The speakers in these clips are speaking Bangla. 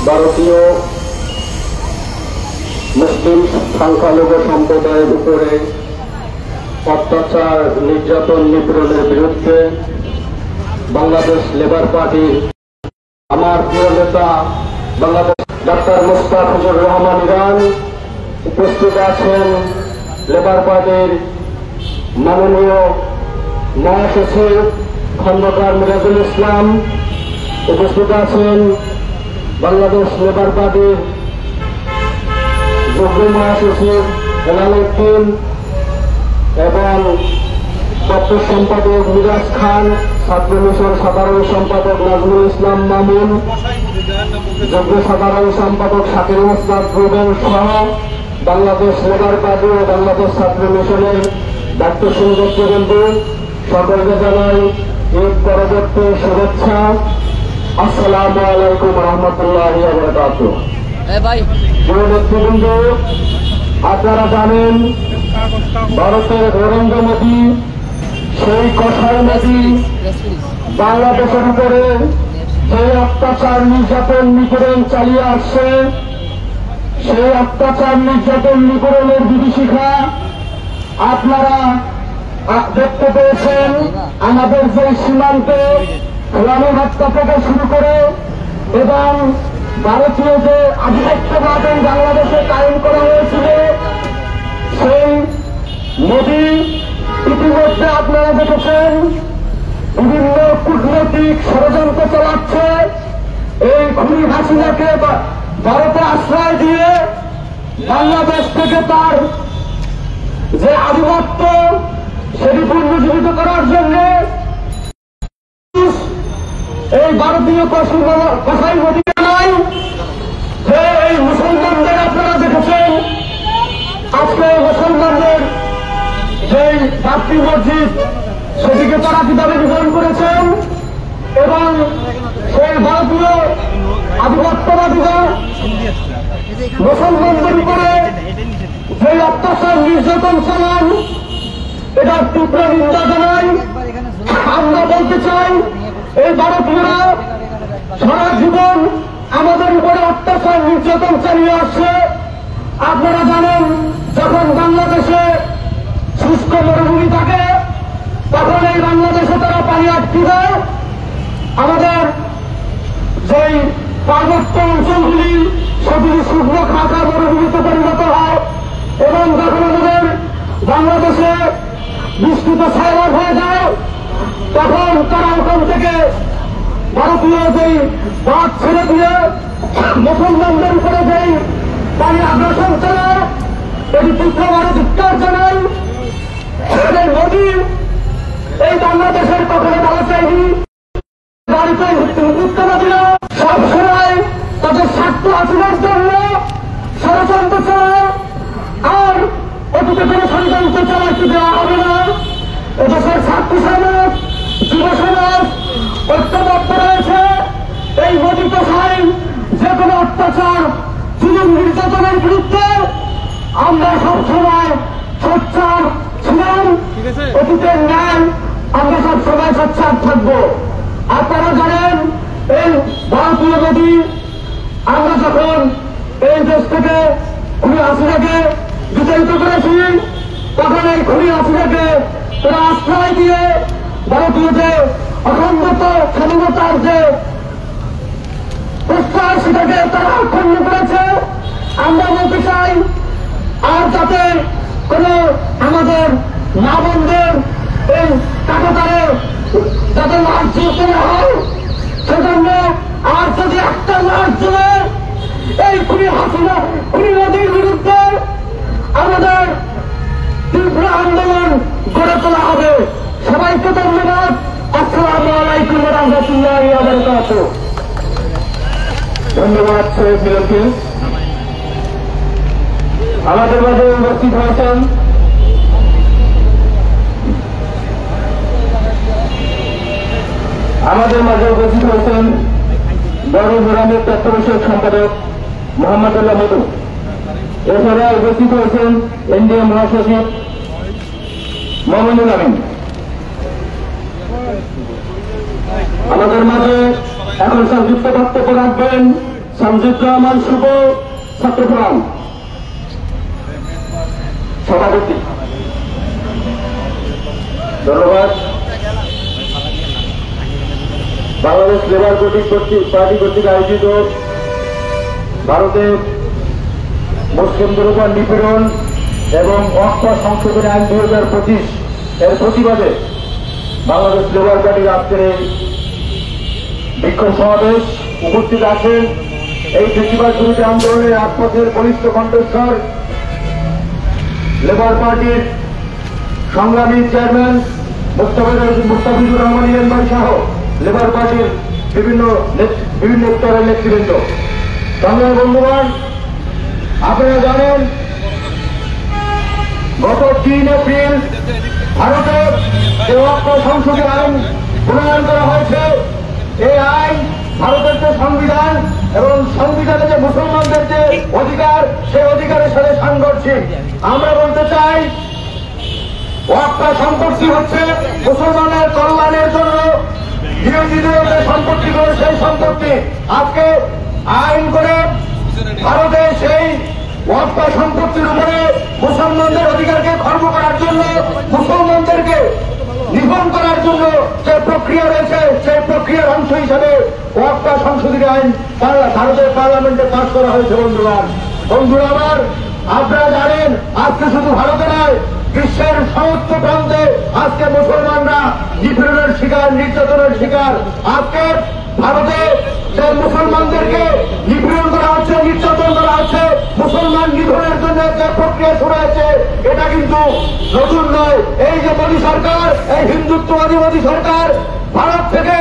ভারতীয় মুসলিম সংখ্যালঘু সম্প্রদায়ের উপরে অত্যাচার, নির্যাতন, নিপীড়নের বিরুদ্ধে বাংলাদেশ লেবার পার্টির আমার প্রিয় নেতা বাংলাদেশ ডাক্তার মুস্তাফিজুর রহমান ইরান, উপস্থিত আছেন লেবার পার্টির মাননীয় মহাসচিব খন্দকার মিরাজুল ইসলাম, উপস্থিত আছেন বাংলাদেশ লেবার পার্টির যুগ্ম মহাসচিব হেলাল উদ্দিন এবং দপ্তর সম্পাদক মিরাজ খান, ছাত্র মিশন সাধারণ সম্পাদক নাজমুল ইসলাম মামুন, যুগ্ম সাধারণ সম্পাদক শাকির মোস্তাক রুবেল সহ বাংলাদেশ লেবার পার্টি ও বাংলাদেশ ছাত্র মিশনের দায়িত্ব সংযুক্তবৃন্দ সকলকে জানাই ঈদ পরবর্তী শুভেচ্ছা। আসসালামু আলাইকুম রহমতুল্লাহি ওয়া বারাকাতুহু। নেতৃবৃন্দ, আপনারা জানেন ভারতের নরেন্দ্র মোদী সেই কষাই মোদী বাংলাদেশের উপরে যে অত্যাচার, নির্যাতন, নিপীড়ন চালিয়ে আসছে, সেই অত্যাচার, নির্যাতন, নিপীড়নের বিভীষিকা আপনারা দেখতে পেয়েছেন। আমাদের যে সীমান্তে ফেলানো হত্যা থেকে শুরু করে এবং ভারতীয় যে আধিপত্যবাদ বাংলাদেশে কায়েম করা হয়েছিল, সেই মোদী ইতিমধ্যে আপনারা দেখেছেন বিভিন্ন কূটনৈতিক ষড়যন্ত্র চালাচ্ছে। এই খুনি হাসিনাকে ভারতে আশ্রয় দিয়ে বাংলাদেশ থেকে তার যে আধিপত্য সেটি পুনর্জীবিত করার জন্য এই ভারতীয় কসাই মোদীকে নয়, যে এই মুসলমানদের আপনারা দেখেছেন আজকে মুসলমানদের যে বাবরি মসজিদ সেটিকে তারা কিভাবে নিধন করেছেন এবং সেই ভারতীয় আধিপত্যবাদীরা মুসলমানদের উপরে যে অত্যাচার, নির্যাতন চালান, এটা তীব্র নিন্দা জানাই। আমরা বলতে চাই এই ভারতীয়রা সারা জীবন আমাদের উপরে অত্যাচার, নির্যাতন চালিয়ে আসছে। আপনারা জানেন যখন বাংলাদেশে শুষ্ক মরুভূমি থাকে তখন এই বাংলাদেশে তারা পানি আটকে দেয়। আমাদের যেই পার্বত্য অঞ্চলগুলি সেগুলি শুকনো খাঁকা মরুভূমিতে পরিণত হয় এবং যখন আমাদের বাংলাদেশে বৃষ্টিত ছায়া হয়ে যায় তখন তারা ওখান থেকে ভারতীয় যেই বাঁধ ছেড়ে দিয়ে মুসলমানদের উপরে যেই পানি আগ্রাসন চালায়, এটি তীব্রভাবে ধিক্কার জানাই। মোদী এই বাংলাদেশের কখনো ভালো চাইনি। বাড়িতে মুক্তবাদীরা সবসময় তাদের স্বার্থ হাসিলের জন্য ষড়যন্ত্র চালায়, আর অতীতে কোনো ষড়যন্ত্র চালাতে দেওয়া হবে না। এদেশের ছাত্র সমাজ, যুব সমাজ ঐক্যবদ্ধ রয়েছে। এই মোদী কসাই যে কোনো অত্যাচার, জুলুম, নির্যাতনের বিরুদ্ধে আমরা সবসময় সোচ্চার ছিলাম। অতীতের ন্যায় আমরা সবসময় সোচ্চার থাকবো। আপনারা জানেন এই ভারতীয় মোদী আমরা যখন এই দেশ থেকে খুনি হাসিনাকে বিতাড়িত করেছি তখন এই খুনি হাসিনাকে তারা আশ্রয় দিয়ে ভারতীয় যে অখণ্ডত স্বাধীনতার যে প্রস্তাব সেটাকে তারা অক্ষুণ্ণ করেছে। আমরা বলতে চাই আর যাতে কোন আমাদের মা বোনদের এই কাটাতারে যাতে লাশ জ্বলতে না হয়, সেজন্য আর যদি একটা লাশ জ্বলে এই খুনি হাসিনা, খুনি মোদীর বিরুদ্ধে আমাদের তীব্র আন্দোলন গড়ে তোলা হবে। সবাইকে ধন্যবাদ। আসসালামু আলাইকুম ওয়া রাহমাতুল্লাহি ওয়া বারাকাতুহু। ধন্যবাদ সৈয়দ মিলনকে। আমাদের মাঝে উপস্থিত হয়েছেন বড় গ্রামের তথ্য বিষয়ক সম্পাদক মোহাম্মদুল্লাহ মধু। এছাড়া উপস্থিত হয়েছেন এনডিএ মহাসচিব মামুনুল আমিন। আমাদের মাঝে এখন সংযুক্ত বক্তব্য রাখবেন শামসুজ্জুর রহমান শুভ, ছাত্রফোরাম সভাপতি। ধন্যবাদ। বাংলাদেশ লেবার পার্টি কর্তৃক আয়োজিত ভারতের মুসলিমদের উপর নিপীড়ন এবং ওয়াকফ সংশোধনী আইন 2025 এর প্রতিবাদে বাংলাদেশ লেবার পার্টির আজকের এই বিক্ষোভ সমাবেশ উপস্থিত আছেন এই প্রতিবাদ বিরোধী আন্দোলনের রাজপথের বলিষ্ঠ কণ্ঠস্বর লেবার পার্টির সংগ্রামী চেয়ারম্যান মুস্তাফিজুর রহমান ইলেন ভাই সহ লেবার পার্টির বিভিন্ন স্তরের নেতৃবৃন্দ। সংগ্রামী বন্ধুগণ, আপনারা জানেন গত 3 এপ্রিল ভারতের যে ওয়াকফ সংশোধনী আইন প্রণয়ন করা হয়েছে। এই আইন ভারতের যে সংবিধান এবং সংবিধানে যে মুসলমানদের যে অধিকার, সেই অধিকারের সাথে সাংঘর্ষিক। আমরা বলতে চাই ওয়াকফ সম্পত্তি হচ্ছে মুসলমানের কল্যাণের জন্য বিরোধীদের যে সম্পত্তি করে সেই সম্পত্তি আজকে আইন করে ভারতে সেই ওয়াকফ সম্পত্তির উপরে মুসলমানদের অধিকারকে খর্ব করার জন্য, মুসলমানদেরকে নিধন করার জন্য যে প্রক্রিয়া রয়েছে সেই প্রক্রিয়ার অংশ হিসাবে ওয়াকফ সংশোধনী আইন ভারতের পার্লামেন্টে পাস করা হয়েছে। বন্ধুরা আমার, আপনারা জানেন আজকে শুধু ভারতে নয়, বিশ্বের সমস্ত প্রান্তে আজকে মুসলমানরা নিপীড়নের শিকার, নির্যাতনের শিকার। আজকে ভারতে যে মুসলমানদেরকে নিপীড়ন করা হচ্ছে, নির্যাতন করা হচ্ছে, মুসলমান নিধনের জন্য যে প্রক্রিয়া শুরু হয়েছে, এটা কিন্তু নতুন নয়। এই যে মোদী সরকার, এই হিন্দুত্ববাদী মোদী সরকার ভারত থেকে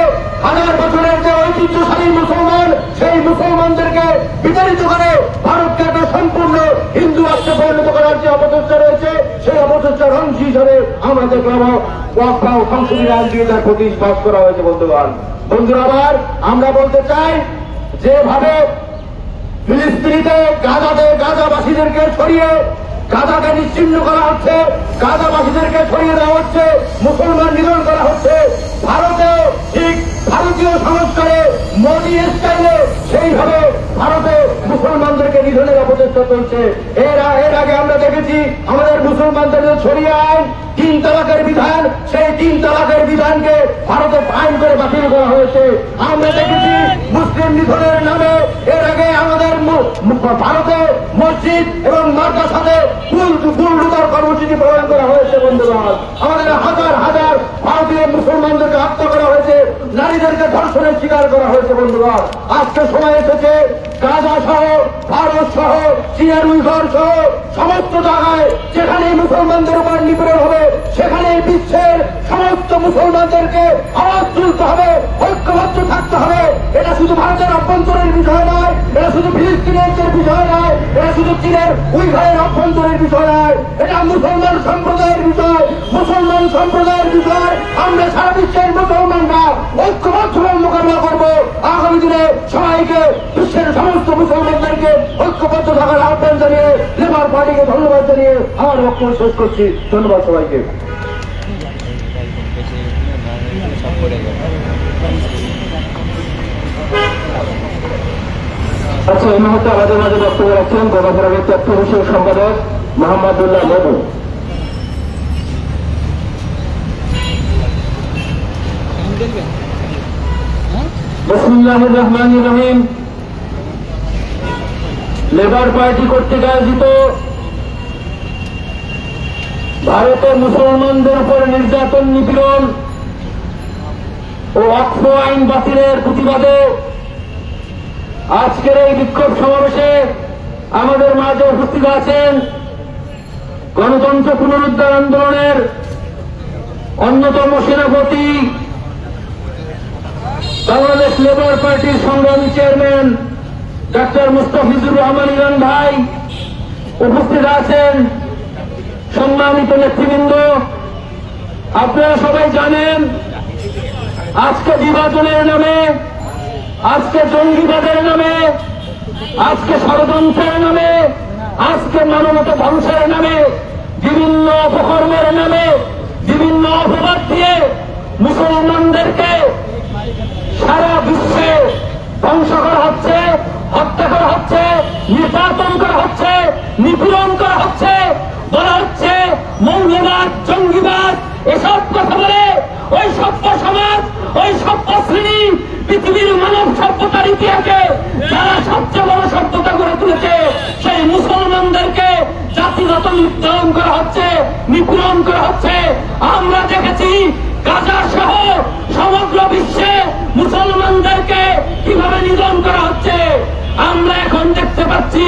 1000 বছরের যে ঐতিহ্যশালী মুসলমান, সেই মুসলমানদেরকে বিতাড়িত করে ভারতকে একটা সম্পূর্ণ হিন্দু রাষ্ট্রে পরিণত করার যে অপচেষ্টা রয়েছে, সেই অপচেষ্টার অংশ হিসাবে আমরা দেখলাম ওয়াকফ সংশোধনী আইন 2025 পাস করা হয়েছে। বন্ধুরা আবার আমরা বলতে চাই, যেভাবে ফিলিস্তিনিতে গাজাবাসীদেরকে ছড়িয়ে গাজাকে নিশ্চিহ্ন করা হচ্ছে, গাজাবাসীদেরকে ছড়িয়ে দেওয়া হচ্ছে, মুসলমান নিধন করা হচ্ছে, ভারতেও ঠিক ভারতীয় সংস্কারে মোদী স্টাইলে সেইভাবে ভারতে মুসলমানদেরকে নিধনের অপচেষ্টা চলছে। এর আগে আমরা দেখেছি আমাদের মুসলমানদের ছড়িয়ে আইন 3 তালাকের বিধান, সেই 3 তালাকের বিধানকে ভারতে আইন করে বাতিল করা হয়েছে। আমরা দেখেছি মুসলিম নিধনের নামে এর আগে আমাদের ভারতে মসজিদ এবং মাদ্রাসাতে বুলডোজার কর্মসূচি প্রদান করা হয়েছে। বন্ধুগণ, আমাদের হাজার হাজার ভারতীয় মুসলমানদেরকে হত্যা করা হয়েছে, নারীদেরকে ধর্ষণের শিকার করা হয়েছে। বন্ধুগণ, আজকে সময় এসেছে গাজা সহ, ভারত সহ, চীনের উইঘর সহ সমস্ত জায়গায় যেখানে মুসলমানদের উপর নিপীড়ন হবে, সেখানে বিশ্বের সমস্ত মুসলমানদেরকে আওয়াজ তুলতে হবে, ঐক্যবদ্ধ থাকতে হবে। এটা শুধু ভারতের অভ্যন্তরের বিষয় নয়, এটা শুধু ফিলিস্তিনের বিষয় নয়, এটা শুধু চীনের উইঘরের অভ্যন্তরের বিষয় নয়, এটা মুসলমান সম্প্রদায়ের বিষয়, মুসলমান সম্প্রদায়ের বিষয়। আমরা সারা বিশ্বের মুসলমানরা ঐক্যবদ্ধভাবে মোকাবিলা করবো। আগামী দিনে সবাইকে, বিশ্বের সমস্ত মুসলমানদেরকে ঐক্যবদ্ধ থাকার আহ্বান জানিয়ে লেবার পার্টিকে ধন্যবাদ জানিয়ে আমার বক্তব্য শেষ করছি। ধন্যবাদ সবাইকে। আচ্ছা, এই মুহূর্তে আমাদের মাঝে বক্তব্য রাখছেন গণফোরামের তথ্য বিষয়ক সম্পাদক মোহাম্মদুল্লাহ মধু। বিসমিল্লাহির রহমানির রহিম। লেবার পার্টি কর্তৃক আয়োজিত ভারতের মুসলমানদের উপর নির্যাতন, নিপীড়ন ও ওয়াকফ আইন বাতিলের প্রতিবাদে আজকের এই বিক্ষোভ সমাবেশে আমাদের মাঝে উপস্থিত আছেন গণতন্ত্র পুনরুদ্ধার আন্দোলনের অন্যতম সেনাপতি, বাংলাদেশ লেবার পার্টির সংগ্রামী চেয়ারম্যান ডাক্তার মুস্তাফিজুর রহমান ইলান ভাই। উপস্থিত আছেন সম্মানিত নেতৃবৃন্দ। আপনারা সবাই জানেন আজকে বিভাজনের নামে, আজকে জঙ্গিবাদের নামে, আজকে ষড়যন্ত্রের নামে, আজকে মানবতা ধ্বংসের নামে, বিভিন্ন অপকর্মের নামে, বিভিন্ন অপবাদ দিয়ে মুসলমানদেরকে সারা বিশ্বে ধ্বংস করা হচ্ছে, হত্যা করা হচ্ছে, নির্যাতন করা হচ্ছে, নিপীড়ন করা হচ্ছে, বলা হচ্ছে মৌলবাদ, জঙ্গিবাদ, এসব কথা বলে ওই সভ্য সমাজ, ওই সভ্য শ্রেণী, পৃথিবীর মানব সভ্যতার ইতিহাসে যারা সবচেয়ে বড় সভ্যতা গড়ে তুলেছে সেই মুসলমানদেরকে জাতিগত নির্যাতন করা হচ্ছে, নিপীড়ন করা হচ্ছে। আমরা দেখেছি গাজা সহ সমগ্র বিশ্বে মুসলমানদেরকে কিভাবে নিধন করা হচ্ছে। আমরা এখন দেখতে পাচ্ছি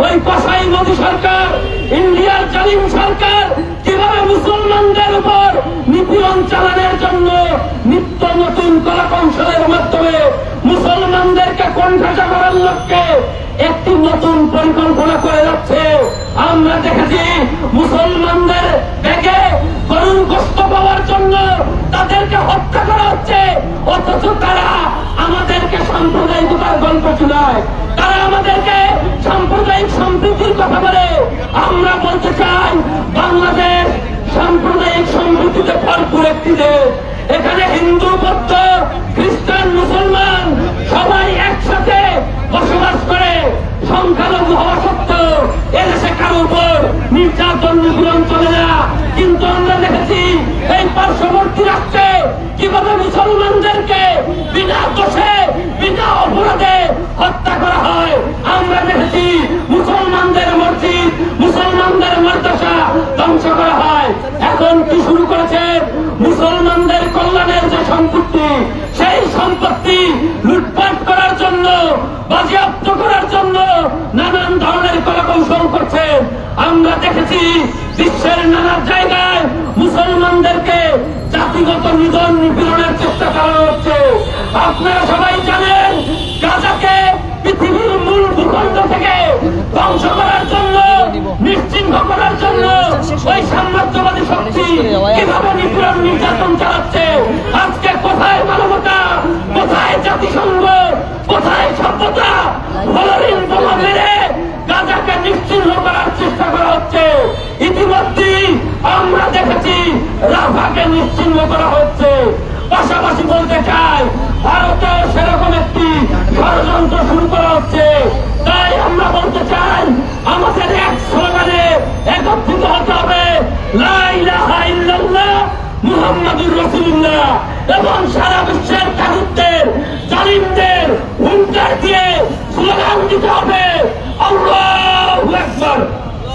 ওই কসাই মোদী সরকার, ইন্ডিয়ার জালিম সরকার কিভাবে মুসলমানদের উপর নিপীড়ন চালানোর জন্য নিত্য নতুন কলা কৌশলের মাধ্যমে মুসলমানদেরকে কোণঠাসা করার লক্ষ্যে একটি নতুন পরিকল্পনা করে যাচ্ছে। আমরা দেখেছি মুসলমানদের ব্যাগে গরুর গোশত পাওয়ার জন্য তাদেরকে হত্যা করা হচ্ছে, অথচ তারা আমাদেরকে সাম্প্রদায়িকতার গল্প শোনায়, তারা আমাদেরকে সাম্প্রদায়িক সম্প্রীতির কথা বলে। আমরা বলতে চাই বাংলাদেশ সাম্প্রদায়িক সম্প্রীতিতে ভরপুর একটি দেশ। এখানে হিন্দু, বৌদ্ধ, খ্রিস্টান, মুসলমান সবাই একসাথে বসবাস করে। সংখ্যালঘু হওয়া সত্ত্বেও এদেশে কারোর উপর নির্যাতন, নিপীড়ন চলে না। কিন্তু আমরা দেখেছি এই পার্শ্ববর্তী রাষ্ট্রে কিভাবে মুসলমানদেরকে বিনা দোষে, বিনা অপরাধে হত্যা করা হয়। আমরা দেখেছি মুসলমানদের মসজিদ, মুসলমানদের মাদ্রাসা ধ্বংস করা হয়। এখন কি শুরু করেছেন? মুসলমানদের কল্যাণের যে সম্পত্তি, সেই সম্পত্তি লুটপাট করার জন্য, বাজেয়াপ্ত করার জন্য নানান ধরনের কলাকৌশল করছেন। আমরা দেখেছি বিশ্বের নানা জায়গায় মুসলমানদেরকে জাতিগত নিধন, নিপীড়নের চেষ্টা চালানো হচ্ছে। আপনারা সবাই জানেন গাজাকে পৃথিবীর মূল ভূখণ্ড থেকে ধ্বংস করার জন্য, নিশ্চিহ্ন করার জন্য ওই সাম্রাজ্যবাদী শক্তি কিভাবে নিপীড়ন, নির্যাতন চালাচ্ছে। আজকে কোথায় মানবতা, কোথায় জাতিসংঘ, কোথায় সভ্যতা? ফলহীন বোমা মেরে গাজাকে নিশ্চিহ্ন করার চেষ্টা করা হচ্ছে। ইতিমধ্যেই আমরা দেখেছি রাফাকে নিশ্চিহ্ন করা হচ্ছে। পাশাপাশি বলতে চাই ভারতেও সেরকম একটি ষড়যন্ত্র শুরু করা হচ্ছে। তাই আমরা বলতে চাই আমাদের এক স্লোগানে একত্রিত হতে হবে, লা ইলাহা ইল্লাল্লাহ মুহাম্মাদুর রাসূলুল্লাহ, এবং সারা বিশ্বের তাগুতদের, জালিমদের হুঙ্কার দিয়ে স্লোগান দিতে হবে আল্লাহু আকবার।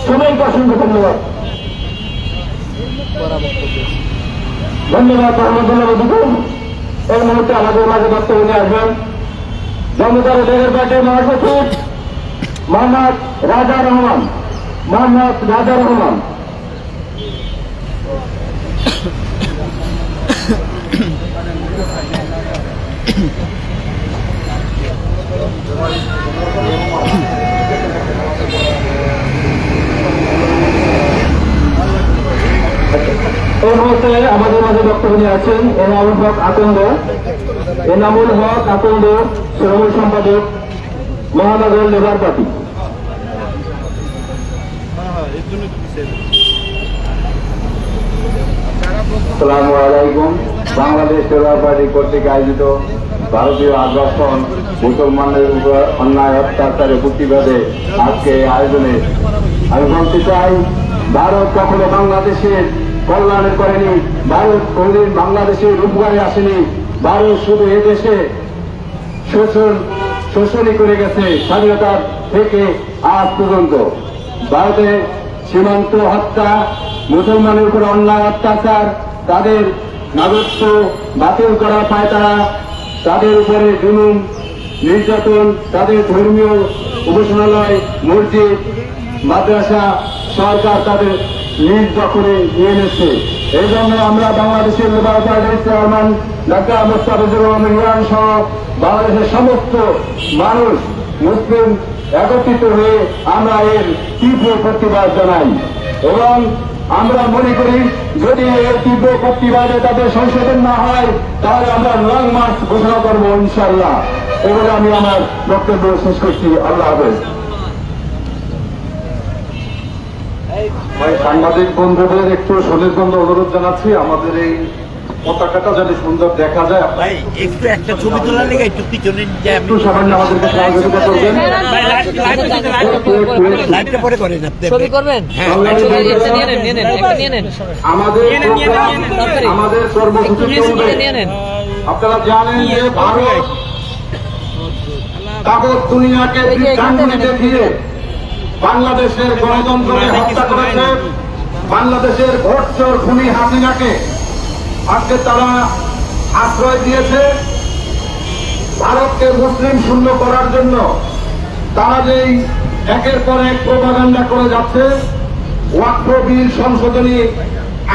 সবাইকে অসংখ্য ধন্যবাদ। ধন্যবাদ রহমতুল্লাহ। এই মুহূর্তে আমাদের মাঝে বক্তব্য নিয়ে আসবেন জনতার লেগের পার্টির মহাসচিব মোহাম্মদ রাজা রহমান। মোহাম্মদ রাজা রহমান। এই মুহূর্তে আমাদের মাঝে বক্তব্য নিয়ে আছেন এনামুল হক আকন্দ। এনামুল হক আকন্দ শ্রমিক সম্পাদক, মহানগর লেবার পার্টি। আসসালামু আলাইকুম। বাংলাদেশ লেবার পার্টি কর্তৃক আয়োজিত ভারতীয় আগ্রাসন, মুসলমানদের উপর অন্যায় অত্যাচারের প্রতিবাদে আজকে আয়োজনে আমি বলতে চাই, ভারত কখনো বাংলাদেশের কল্যাণের করেনি, ভারত কোনদিন বাংলাদেশের উপকারে আসেনি। ভারত শুধু এদেশে শোষণই করে গেছে স্বাধীনতা থেকে আজ পর্যন্ত। ভারতের সীমান্ত হত্যা, মুসলমানের উপর অন্যায় অত্যাচার, তাদের নাগরিকত্ব বাতিল করা পায়তারা, তাদের উপরে জুলুম নির্যাতন, তাদের ধর্মীয় উপাসনালয়, মসজিদ, মাদ্রাসা সরকার তাদের নিজ দখলে নিয়ে নিচ্ছে। এই জন্য আমরা বাংলাদেশের লেবার পার্টির চেয়ারম্যান ডাক্তার মোস্তাফিজুর রহমান ইরান সহ বাংলাদেশের সমস্ত মানুষ, মুসলিম একত্রিত হয়ে আমরা এর তীব্র প্রতিবাদ জানাই এবং আমরা মনে করি যদি এর তীব্র প্রতিবাদে তাদের সংশোধন না হয় তাহলে আমরা লং মার্চ ঘোষণা করবো ইনশাআল্লাহ। এবারে আমি আমার বক্তব্য শেষ করছি। আল্লাহ হাফেজ। সাংবাদিক বন্ধুদের একটু সনির্বন্ধ অনুরোধ জানাচ্ছি, আমাদের এই পতাকাটা যদি সুন্দর দেখা যায়। ভাই একটু একটা ছবি তোলার লেগে একটু পিছনে একটু সামান্য আমাদেরকে সহযোগিতা করবেন। লাইটটা পরে করেন আপনি ছবি করবেন। আমাদের কর্মসূচি চলবে। আপনারা জানেন যে ভারত কাগজ দুনিয়াকে বিভ্রান্তি দেখিয়ে বাংলাদেশের গণতন্ত্রকে হত্যা করেছে, বাংলাদেশের ভোট চোর খুনি হাসিনাকে আজকে তারা আশ্রয় দিয়েছে। ভারতকে মুসলিম শূন্য করার জন্য তারা যেই একের পর এক প্রোপাগান্ডা করে যাচ্ছে, ওয়াকফ বিল সংশোধনী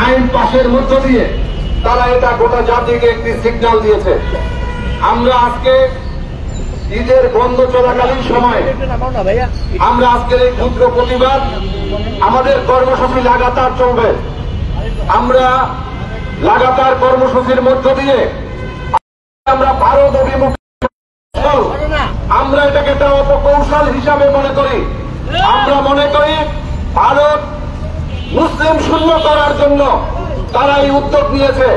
আইন পাশের মধ্য দিয়ে তারা এটা গোটা জাতিকে একটি সিগন্যাল দিয়েছে। আমরা আজকে ঈদের বন্ধ চলাকালীন সময়ে আমরা আজকের এই ক্ষুদ্র প্রতিবাদ, আমাদের কর্মসূচি লাগাতার চলবে। আমরা লাগাতার কর্মসূচির মধ্য দিয়ে আমরা ভারত অভিমুখ, আমরা এটাকে একটা অপকৌশল হিসাবে মনে করি। আমরা মনে করি ভারত মুসলিম শূন্য করার জন্য তারা এই উদ্যোগ নিয়েছে।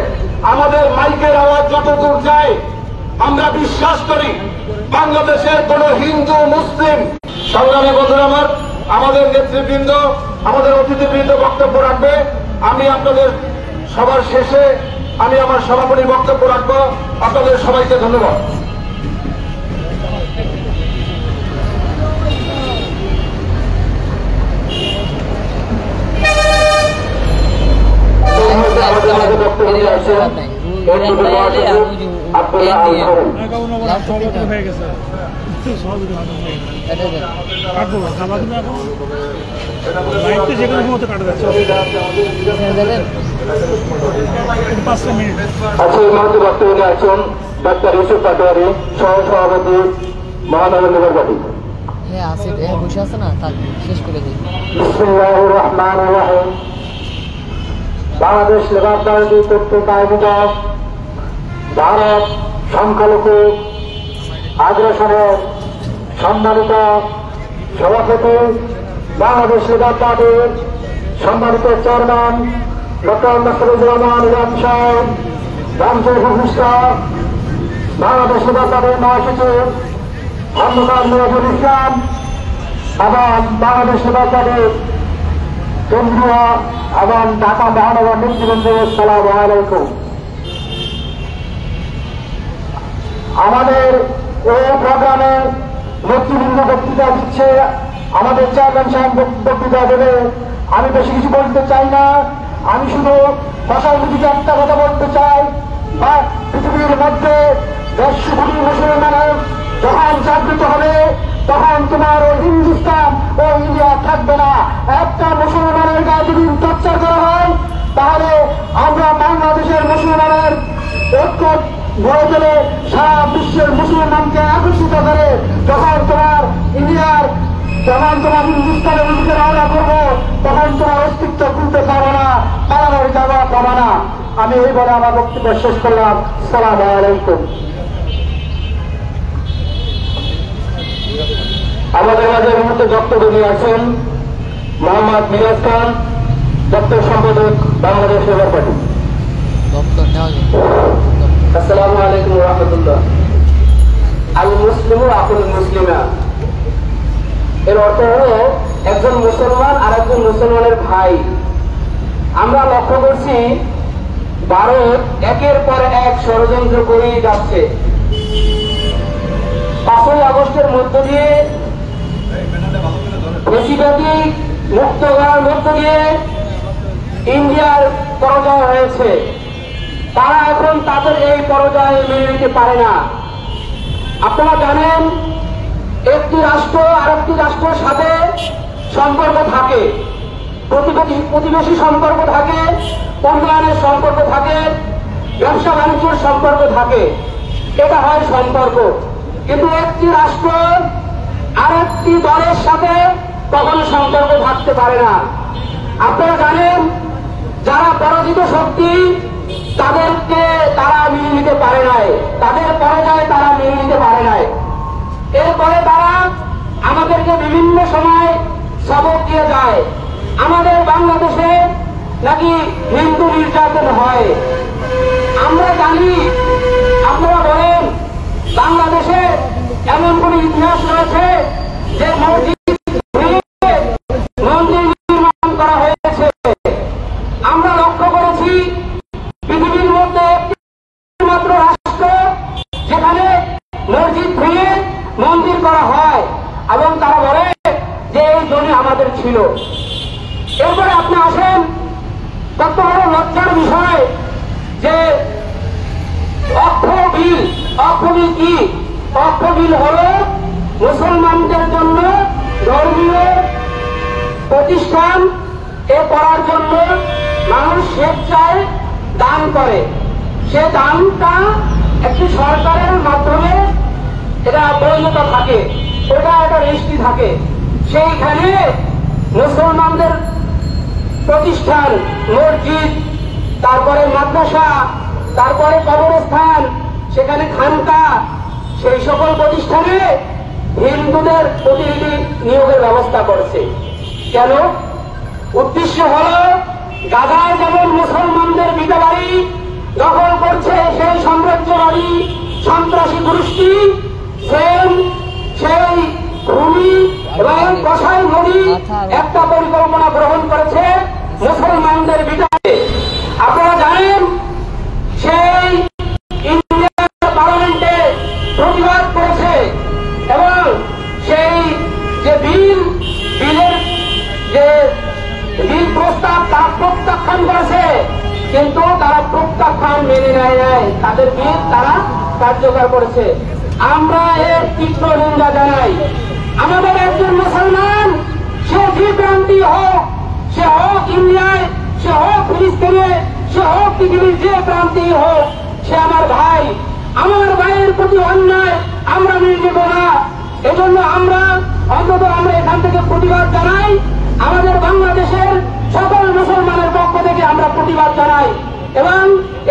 আমাদের মাইকের আওয়াজ যতদূর যায়, আমরা বিশ্বাস করি বাংলাদেশের কোন হিন্দু মুসলিম, সংগ্রামী বন্ধুরা আমার, আমাদের নেতৃবৃন্দ, আমাদের অতিথিবৃন্দ বক্তব্য রাখবে। আমি আপনাদের সবার শেষে আমি আমার সভাপতির বক্তব্য রাখবো। আপনাদের সবাইকে ধন্যবাদ। আমাদের মাঝে বক্তব্য নিয়ে আসছেন আব্দুল্লাহ আল খরম। হয়ে গেছে যে কোনো মতো কাটা যাচ্ছে 5 মিনিট। আচ্ছা, এই মুহূর্তে বক্তব্য নিয়ে আসছেন ডাক্তার ইউসুফ পাটোয়ারি, সহ সভাপতি মহানগর নিগর পার্টি। হ্যাঁ আছে, বসে আছে না, তার শেষ করে দিই। বিসমিল্লাহির রহমানির রহিম। বাংলাদেশ লেবার পার্টি কর্তৃক আয়োজিত ভারত সংখ্যালঘু আগ্রাসনের সম্মানিত সভাপতি, বাংলাদেশ লেবার পার্টির সম্মানিত চেয়ারম্যান ডক্টর নাসিরুজ্জামান ইমাম সাহেব, রামচন্দ্র ভূমিষ্ঠা, বাংলাদেশ লেবার পার্টির মহাসচিব খন্দকার নজরুল ইসলাম এবং বাংলাদেশ লেবার পার্টির কেন্দ্রীয় এবং ঢাকা মহানগর নেতৃবৃন্দ, আসসালামু আলাইকুম। আমাদের এই প্রোগ্রামে নেতৃবৃন্দ বক্তৃতা দিচ্ছে, আমাদের চেয়ারম্যান সাহেব বক্তৃতা দেবে। আমি বেশি কিছু বলতে চাই না, আমি শুধু ভাষার দিকে একটা কথা বলতে চাই। বা পৃথিবীর মধ্যে 150 কোটি মুসলমানের যখন জাগৃত হবে, তখন তোমার ওই হিন্দুস্তান ও ইন্ডিয়া থাকবে না। একটা মুসলমানের গায়ে যদি টর্চার করা হয়, তাহলে আমরা বাংলাদেশের মুসলমানের ঐক্য গড়ে তুলে সারা বিশ্বের মুসলমানকে আকর্ষিত করে যখন তোমার ইন্ডিয়ার, যখন তোমার হিন্দুস্তানের দিকে রওনা করবো, তখন তোমার অস্তিত্ব খুলতে পারো না, পালানোর জায়গা পাবো না। আমি এই বলে আমার বক্তব্য শেষ করলাম। আসসালামু আলাইকুম। আমাদের মাঝে এই মুহূর্তে বক্তব্য নিয়ে আছেন মোহাম্মদ মিরাজ খান, দপ্তর সম্পাদক বাংলাদেশ লেবার পার্টি। আসসালামু আলাইকুম ওয়া রাহমাতুল্লাহ। আল মুসলিমু আকুল মুসলিমা, এর অর্থ হলো একজন মুসলমান আর একজন মুসলমানের ভাই। আমরা লক্ষ্য করছি ভারত একের পর এক ষড়যন্ত্র করেই যাচ্ছে। 5ই আগস্টের মধ্য দিয়ে, প্রেসিডেন্টিক মুক্ত করার মধ্য দিয়ে ইন্ডিয়ার পরাজয় হয়েছে। তারা এখন তাদের এই পরাজয় মেনে নিতে পারে না। আপনারা জানেন, একটি রাষ্ট্র আরেকটি রাষ্ট্রের সাথে সম্পর্ক থাকে, প্রতিবেশী সম্পর্ক থাকে, উন্নয়নের সম্পর্ক থাকে, ব্যবসা বাণিজ্যের সম্পর্ক থাকে, এটা হয় সম্পর্ক। কিন্তু একটি রাষ্ট্র আরেকটি দলের সাথে কখনো সম্পর্ক থাকতে পারে না। আপনারা জানেন, যারা পরাজিত শক্তি, তাদেরকে তারা মেনে নিতে পারে নাই, তাদের পরাজয় তারা মেনে নিতে পারে নাই। এরপরে তারা আমাদেরকে বিভিন্ন সময় সবক দিয়ে যায়। আমাদের বাংলাদেশে নাকি হিন্দু নির্যাতন হয়, আমরা জানি, আপনারা বলেন বাংলাদেশে এমন কোন ইতিহাস রয়েছে যে মসজিদ মন্দির নির্মাণ করা হয়েছে? আমরা লক্ষ্য করেছি পৃথিবীর মধ্যে একটি মাত্র রাষ্ট্র যেখানে মসজিদ ভেঙে মন্দির করা হয় এবং তারা বলে যে এই জমি আমাদের ছিল। এরপরে আপনি আসেন, কত বড় লজ্জার বিষয় যে অক্ষ বিল কি? অক্ষ বিল হল মুসলমানদের জন্য ধর্মীয় প্রতিষ্ঠান করার জন্য মানুষ স্বেচ্ছায় দান করে। সে দানটা একটি সরকারের মাধ্যমে এটা বৈধতা থাকে, ওটা একটা রেজিস্ট্রি থাকে। সেইখানে মুসলমানদের প্রতিষ্ঠান, মসজিদ, তারপরে মাদ্রাসা, তারপরে কবরস্থান, সেখানে খানকা, সেই সকল প্রতিষ্ঠানে হিন্দুদের প্রতিনিধি নিয়োগের ব্যবস্থা করেছে। কেন? উদ্দেশ্য হল গাজায় যেমন মুসলমানদের ভিটাবাড়ি দখল করছে সেই সাম্রাজ্যবাদী সন্ত্রাসী গোষ্ঠী, সেই ভূমি এবং কসাই নদী একটা পরিকল্পনা গ্রহণ করেছে মুসলমানদের ভিটাতে। আপনারা জানেন সেই ইন্ডিয়ার পার্লামেন্টে প্রতিবাদ করেছে এবং সেই যে বিলের যে বিল প্রস্তাব তা প্রত্যাখ্যান করেছে, কিন্তু তারা প্রত্যাখ্যান মেনে নেয় নাই, তাদের বিল তারা কার্যকর করেছে। আমরা এর তীব্র নিন্দা জানাই। আমাদের একজন মুসলমান, সে যে প্রান্তি হোক, সে হোক ইন্ডিয়ায়, সে হোক ফিলিস্তিনে, সে হোক পৃথিবীর যে প্রান্তি হোক, সে আমার ভাই। আমার ভাইয়ের প্রতি অন্যায় আমরা মেনে নেব না। এজন্য আমরা এখান থেকে প্রতিবাদ জানাই। আমাদের বাংলাদেশের সকল মুসলমানের পক্ষ থেকে আমরা প্রতিবাদ জানাই এবং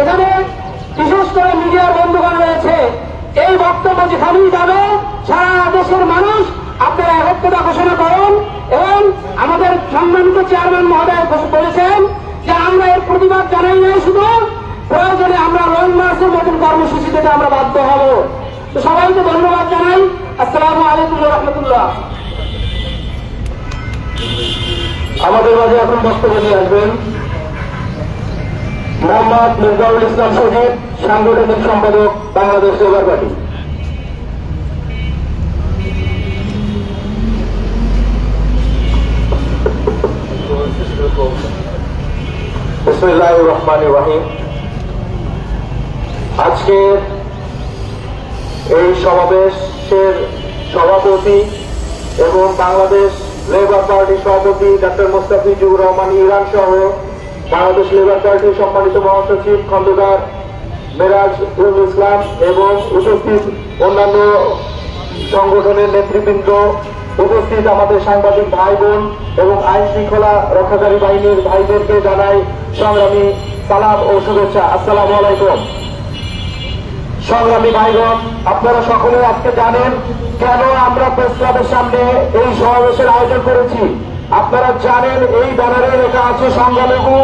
এখানে বিশেষ করে মিডিয়ার বন্ধুগণ রয়েছে। এই বক্তব্য যেখানেই যাবে সারা দেশের মানুষ আপনারা একত্রতা ঘোষণা করুন এবং আমাদের সম্মানিত চেয়ারম্যান মহোদয় বলেছেন যে আমরা এর প্রতিবাদ জানাই নাই, শুধু প্রয়োজনে আমরা লং মার্চের মতন কর্মসূচি থেকে আমরা বাধ্য হব। তো সবাইকে ধন্যবাদ জানাই। আসসালামু আলাইকুম ওয়া রাহমাতুল্লাহ। আমাদের মাঝে এখন বক্তব্য নিয়ে আসবেন মোহাম্মদ মির্জাউল ইসলাম সজীব, সাংগঠনিক সম্পাদক, বাংলাদেশ লেবার পার্টি। বিসমিল্লাহির রহমানির রহিম। আজকের এই সমাবেশের সভাপতি এবং বাংলাদেশ লেবার পার্টির সভাপতি ডক্টর মোস্তাফিজুর রহমান ইরান সহ বাংলাদেশ লেবার পার্টির সম্মানিত মহাসচিব খন্দকার মেরাজুল ইসলাম এবং উপস্থিত অন্যান্য সংগঠনের নেতৃবৃন্দ, উপস্থিত আমাদের সাংবাদিক ভাই বোন এবং আইন শৃঙ্খলা রক্ষাকারী বাহিনীর ভাইদেরকে জানাই সংগ্রামী সালাম ও শুভেচ্ছা। আসসালামু আলাইকুম। সংগ্রামী ভাইগণ, আপনারা সকলে আজকে জানেন কেন আমরা প্রেস ক্লাবের সামনে এই সমাবেশের আয়োজন করেছি। আপনারা জানেন এই ব্যানারে লেখা আছে সংখ্যালঘু,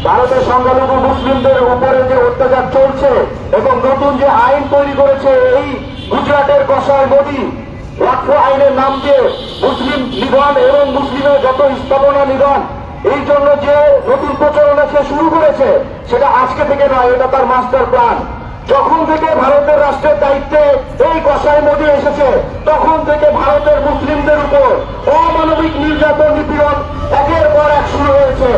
ভারতের সংখ্যালঘু মুসলিমদের উপরে যে অত্যাচার চলছে এবং নতুন যে আইন তৈরি করেছে এই গুজরাটের কসাই মোদী, ওয়াকফ আইনের নাম দিয়ে মুসলিম নিধন এবং মুসলিমের যত স্থাপনা নিধন, এই জন্য যে নতুন প্রচারণা সে শুরু করেছে সেটা আজকে থেকে নয়, এটা তার মাস্টার প্ল্যান। যখন থেকে ভারতের রাষ্ট্রের দায়িত্বে এই কসাই মোদী এসেছে তখন থেকে ভারতের মুসলিমদের উপর অমানবিক নির্যাতন নিপীড়ন একের পর এক শুরু হয়েছে।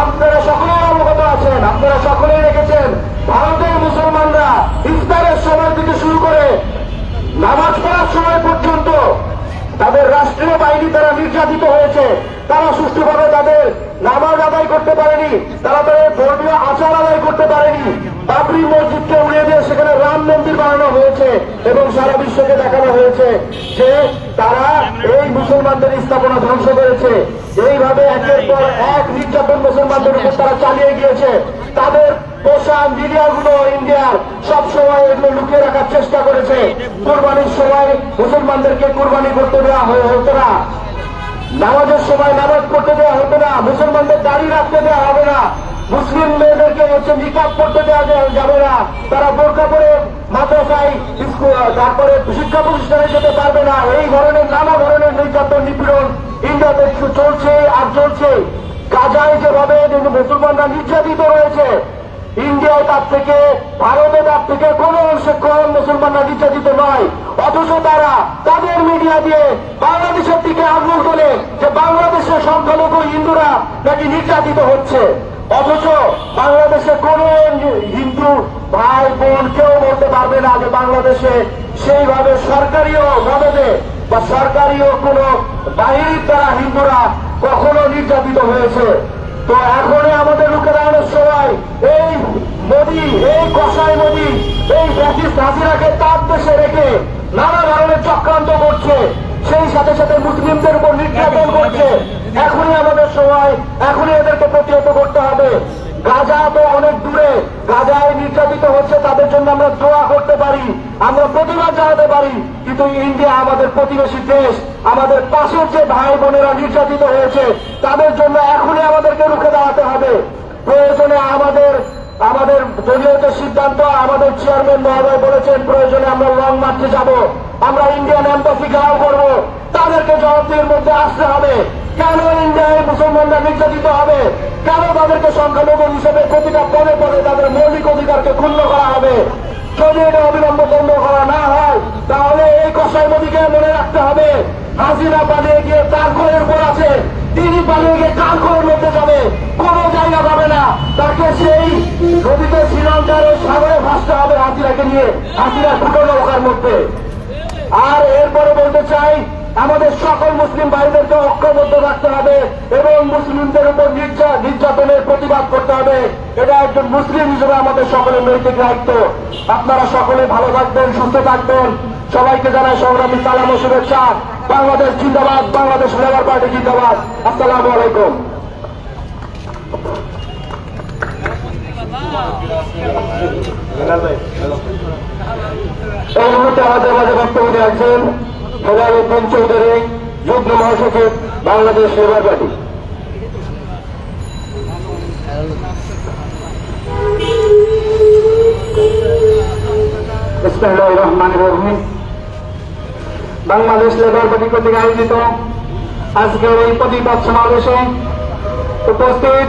আপনারা সকলেই অবগত আছেন, আপনারা সকলেই রেখেছেন ভারতের মুসলমানরা ইফতারের সময় থেকে শুরু করে নামাজ পড়ার সময় পর্যন্ত তাদের রাষ্ট্রীয় বাহিনী তারা নির্যাতিত হয়েছে। তারা সুষ্ঠুভাবে তাদের নামাজ আদায় করতে পারেনি, তারা তাদের ধর্মীয় আচার আদায় করতে পারেনি। বাবরি মসজিদকে উড়িয়ে দিয়ে সেখানে রাম মন্দির বানানো হয়েছে এবং সারা বিশ্বকে দেখানো হয়েছে যে তারা এই মুসলমানদের স্থাপনা ধ্বংস করেছে। এইভাবে একের পর এক নির্যাতন মুসলমানদের উপর তারা চালিয়ে গিয়েছে। তাদের পোষা মিডিয়াগুলো ইন্ডিয়ার সবসময় এগুলো লুকিয়ে রাখার চেষ্টা করেছে। কোরবানির সময় মুসলমানদেরকে কোরবানি করতে দেওয়া হতো না, নামাজের সময় নামাজ পড়তে দেওয়া হতো না, মুসলমানদের দাড়ি রাখতে দেওয়া হবে না, মুসলিম মেয়েদেরকে নিকাব করতে দেওয়া যাবে না, তারা বোরকা পরে মাদ্রাসায় তারপরে শিক্ষা প্রতিষ্ঠানে যেতে পারবে না। এই ধরনের নানা ধরনের নির্যাতন নিপীড়ন ইন্ডিয়াতে চলছে আর চলছে। গাজায় যেভাবে মুসলমানরা নির্যাতিত রয়েছে, ইন্ডিয়ায় তার থেকে, ভারতে তার থেকে কোনো অংশে কম মুসলমানরা নির্যাতিত নয়। অথচ তারা তাদের মিডিয়া দিয়ে বাংলাদেশের দিকে আঙুল তোলে যে বাংলাদেশের সংখ্যালঘু হিন্দুরা নাকি নির্যাতিত হচ্ছে। অথচ বাংলাদেশে কোন হিন্দু ভাই বোন কেউ বলতে পারবে না যে বাংলাদেশে সেইভাবে সরকারিও মদদে বা সরকারিও কোন বাহিনীর দ্বারা হিন্দুরা কখনো নির্যাতিত হয়েছে। তো এখনই আমাদের রুখে দাঁড়ানোর সময় এই মোদী, এই কসাই মোদী, এই ফ্যাসিস্ট হাসিনাকে তার দেশে রেখে নানা ধরনের চক্রান্ত করছে, সেই সাথে সাথে মুসলিমদের উপর নির্যাতন করছে। এখনই আমাদের সময়, এখনই এদেরকে প্রতিহত করতে হবে। গাজা তো অনেক দূরে, গাজায় নির্যাতিত হচ্ছে, তাদের জন্য আমরা দোয়া করতে পারি, আমরা প্রতিবাদ জানাতে পারি, কিন্তু ইন্ডিয়া আমাদের প্রতিবেশী দেশ, আমাদের পাশের যে ভাই বোনেরা নির্যাতিত হয়েছে তাদের জন্য এখনই আমাদেরকে রুখে দাঁড়াতে হবে। প্রয়োজনে আমাদের দলীয় যে সিদ্ধান্ত, আমাদের চেয়ারম্যান মহোদয় বলেছেন প্রয়োজনে আমরা লং মার্চে যাব, আমরা ইন্ডিয়ান এম্বাসি ঘেরাও করব, তাদেরকে জবাবদিহির মধ্যে আসতে হবে। কেন ইন্ডিয়ায় মুসলমানরা নির্যাতিত হবে? কেন তাদেরকে সংখ্যালঘু হিসেবে প্রতিটা পদে পদে তাদের মৌলিক অধিকারকে ক্ষুণ্ণ করা হবে? যদি এটা অবিলম্ব বন্ধ করা না হয় তাহলে এই কসাই মোদীকে মনে রাখতে হবে, হাসিনা পালিয়ে গিয়ে তার ঘরের উপর আছে, তিনি পালিয়ে গিয়ে কার ঘরের মধ্যে যাবে, কোনো জায়গা পাবে না। তাকে সেই নদীতে শ্রীলঙ্কার ওই সাগরে ভাসতে হবে হাসিনাকে নিয়ে, হাসিনার ফুটো নৌকার মধ্যে। আর এরপরে বলতে চাই, আমাদের সকল মুসলিম ভাইদেরকে ঐক্যবদ্ধ রাখতে হবে এবং মুসলিমদের উপর নির্যাতনের প্রতিবাদ করতে হবে। এটা একজন মুসলিম হিসেবে আমাদের সকলের নৈতিক দায়িত্ব। আপনারা সকলে ভালো থাকবেন, সুস্থ থাকবেন। সবাইকে জানাই সংগ্রামী সালাম ও শুভেচ্ছা। বাংলাদেশ জিন্দাবাদ, বাংলাদেশ লেবার পার্টি জিন্দাবাদ। আসসালামু আলাইকুম। এই মুহূর্তে আমাদের মাঝে বক্তব্য রাখছেন হেলালুদ্দিন চৌধুরী, যুগ্ম মহাসচিব, বাংলাদেশ লেবার পার্টি। বিসমিল্লাহির রহমানির রহিম। বাংলাদেশ লেবার পার্টি কর্তৃক আয়োজিত আজকের এই প্রতিবাদ সমাবেশে উপস্থিত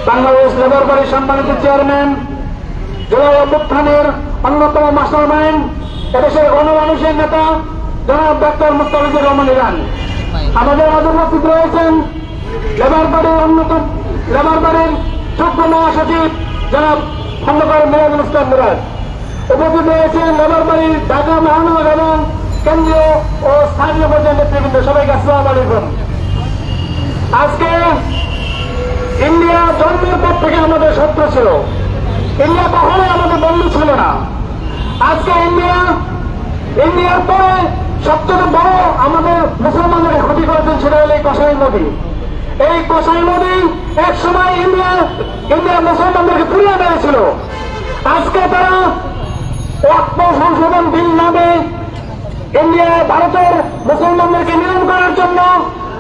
বাংলাদেশ লেবার পার্টির সম্মানিত চেয়ারম্যান, জুলাই অভ্যুত্থানের অন্যতম মাস্টারমাইন্ড, এদেশের গণমানুষের নেতা জনাব ডক্টর মুস্তাফিজুর রহমান ইরান, আমাদের মাঝে উপস্থিত রয়েছেন লেবার পার্টির যুগ্ম মহাসচিব জনাব খন্দকার মিরাজুল ইসলাম মিরাজ, উপস্থিত রয়েছেন লেবার পার্টির ঢাকা মহানগর এবং কেন্দ্রীয় ও স্থানীয় পর্যায়ের নেতৃবৃন্দ। সবাইকে আসসালামু আলাইকুম। আজকে ইন্ডিয়া জন্মের পর থেকে আমাদের শত্রু ছিল, ইন্ডিয়া কখনোই আমাদের বন্ধু ছিল না। আজকে ইন্ডিয়ার পরে সবচেয়ে বড় আমাদের মুসলমানদের ক্ষতি করেছেন সেটা হল এই কসাই মোদী। এই কসাই মোদী এক সময় ইন্ডিয়ার মুসলমানদেরকে পুড়িয়ে দিয়েছিল। আজকে তারা ওয়াকফ সংশোধন বিল নামে ইন্ডিয়া ভারতের মুসলমানদেরকে নিয়ম করার জন্য,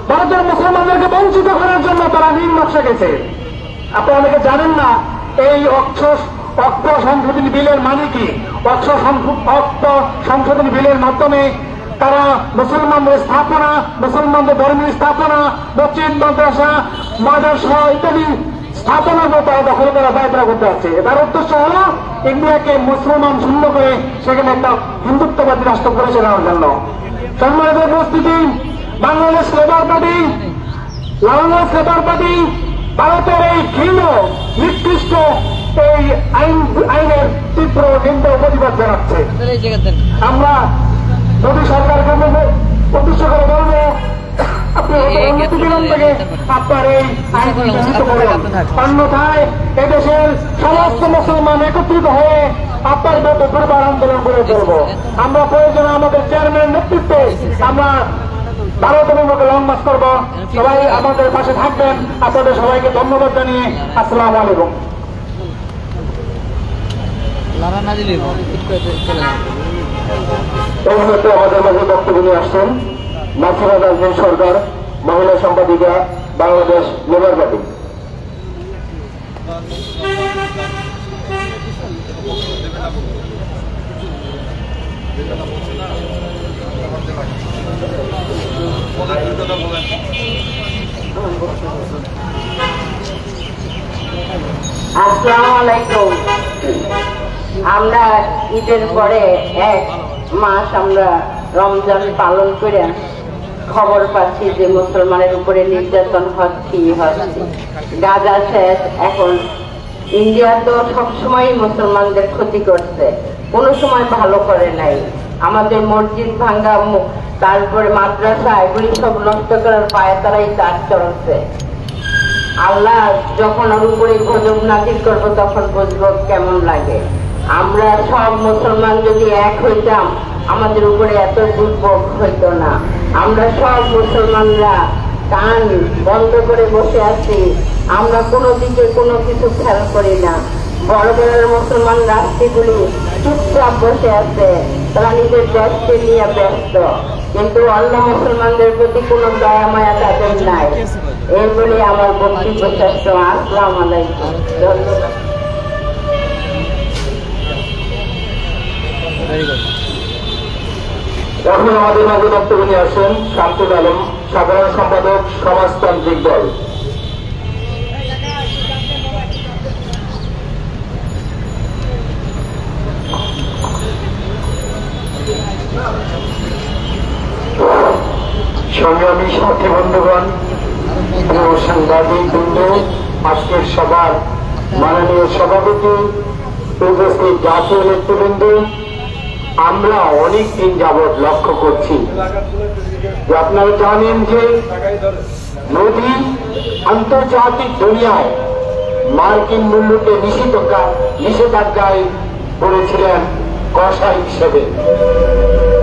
ভারতের মুসলমানদেরকে বঞ্চিত করার জন্য তারা নীল নকশা গেছে। আপনারা অনেকে জানেন না এই ওয়াকফ সংশোধনী বিলের মানে কি। ওয়াকফ সংশোধনী বিলের মাধ্যমে তারা মুসলমানদের স্থাপনা, মুসলমানদের ধর্মীয় স্থাপনা, মসজিদ, মাদ্রাসা, মাদ্রাসা ইত্যাদি স্থাপনার মতো দখল করা দায়িত্ব করতে আছে। তার উদ্দেশ্য হল ইন্ডিয়াকে মুসলমান শূন্য করে সেখানে একটা হিন্দুত্ববাদী রাষ্ট্র করেছে নেওয়ার জন্য। সম্মানিত উপস্থিতি, বাংলাদেশ লেবার পার্টি ভারতের এই ঘৃণ নিকৃষ্ট এই আইনের তীব্র নিন্দা প্রতিবাদ জানাচ্ছে। আমরা মোদী সরকারকে উদ্দেশ্য করে বলবো, আপনি অনতিবিলম্ব থেকে আপনার এই আইন প্রকাশিত করুন, অন্যথায় এদেশের সমস্ত মুসলমান একত্রিত হয়ে আপনার বিরুদ্ধে দুর্বার আন্দোলন করে চলব। আমরা প্রয়োজনে আমাদের চেয়ারম্যান নেতৃত্বে আমরা ভারত অভিমুখে লং মার্চ করবো। সবাই আমাদের পাশে থাকবেন। আপনাদের সবাইকে ধন্যবাদ জানিয়ে আসসালামু আলাইকুম। এই মুহূর্তে আমাদের মাঝে বক্তব্য নিয়ে আসছেন নাসিরা নাজনীন সরকার, মহিলা সম্পাদিকা, বাংলাদেশ লেবার পার্টি। আসসালামু আলাইকুম। আমরা ঈদের পরে 1 মাস আমরা রমজান পালন করে খবর পাচ্ছি যে মুসলমানের উপরে নির্যাতন হচ্ছে। গাজা শেষ, এখন ইন্ডিয়া তো সবসময় মুসলমানদের ক্ষতি করছে, কোনো সময় ভালো করে নাই। আমাদের মসজিদ ভাঙ্গা, তারপরে মাদ্রাসা, এগুলি সব নষ্ট করার পায়তারাই কাজ চলছে। আল্লাহ যখন ওর উপরে গজব নাজিল করবো তখন বুঝবো কেমন লাগে। আমরা সব মুসলমান যদি এক হইতাম আমাদের উপরে এত দুর্ভোগ হইতো না। আমরা সব মুসলমানরা কান বন্ধ করে বসে আছি, আমরা কোনো দিকে কোনো কিছু খেয়াল করি না। বড় বড় মুসলমান রাষ্ট্রগুলি চুপচাপ বসে আছে, তারা নিজের দেশকে নিয়ে ব্যস্ত, কিন্তু অন্য মুসলমানদের প্রতি কোনো দয়া মায়া তাদের নাই। এই বলে আমার বক্তব্য শেষ। আসসালামু আলাইকুম। ধন্যবাদ। এখন আমাদের মাঝে বক্তব্য নিয়ে আসেন শামসুল আলম, সাধারণ সম্পাদক, সমাজতান্ত্রিক দল। সংগ্রামী সাথী বন্ধুগণ, সাংবাদিক বৃন্দ, আজকের সভার মাননীয় সভাপতি, উপস্থিত জাতীয় নেতৃবৃন্দ, আমরা অনেক দিন যাবৎ লক্ষ্য করছি যে আপনারা জানেন যে মোদী আন্তর্জাতিক দুনিয়ায় মার্কিন মূল্যকে নিষেধাজ্ঞায় করেছিলেন কসাই হিসেবে।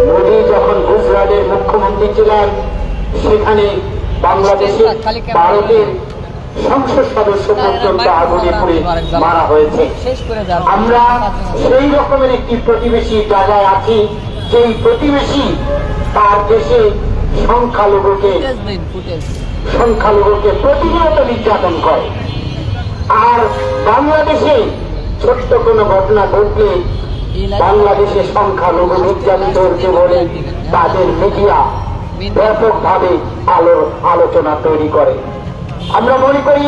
মোদী যখন গুজরাটের মুখ্যমন্ত্রী ছিলেন, সেখানে বাংলাদেশে ভারতের সংসদ সদস্য পর্যন্ত আগুনে পুড়ে মারা হয়েছে। আমরা সেই রকমের একটি প্রতিবেশী জায়গায় আছি, সেই প্রতিবেশী তার দেশে সংখ্যালঘুকে প্রতিনিয়ত নির্যাতন করে। আর বাংলাদেশে ছোট্ট কোনো ঘটনা ঘটলে বাংলাদেশে সংখ্যালঘু নির্যাতিত হচ্ছে বলে তাদের মিডিয়া ব্যাপকভাবে আলোচনা তৈরি করে। আমরা মনে করি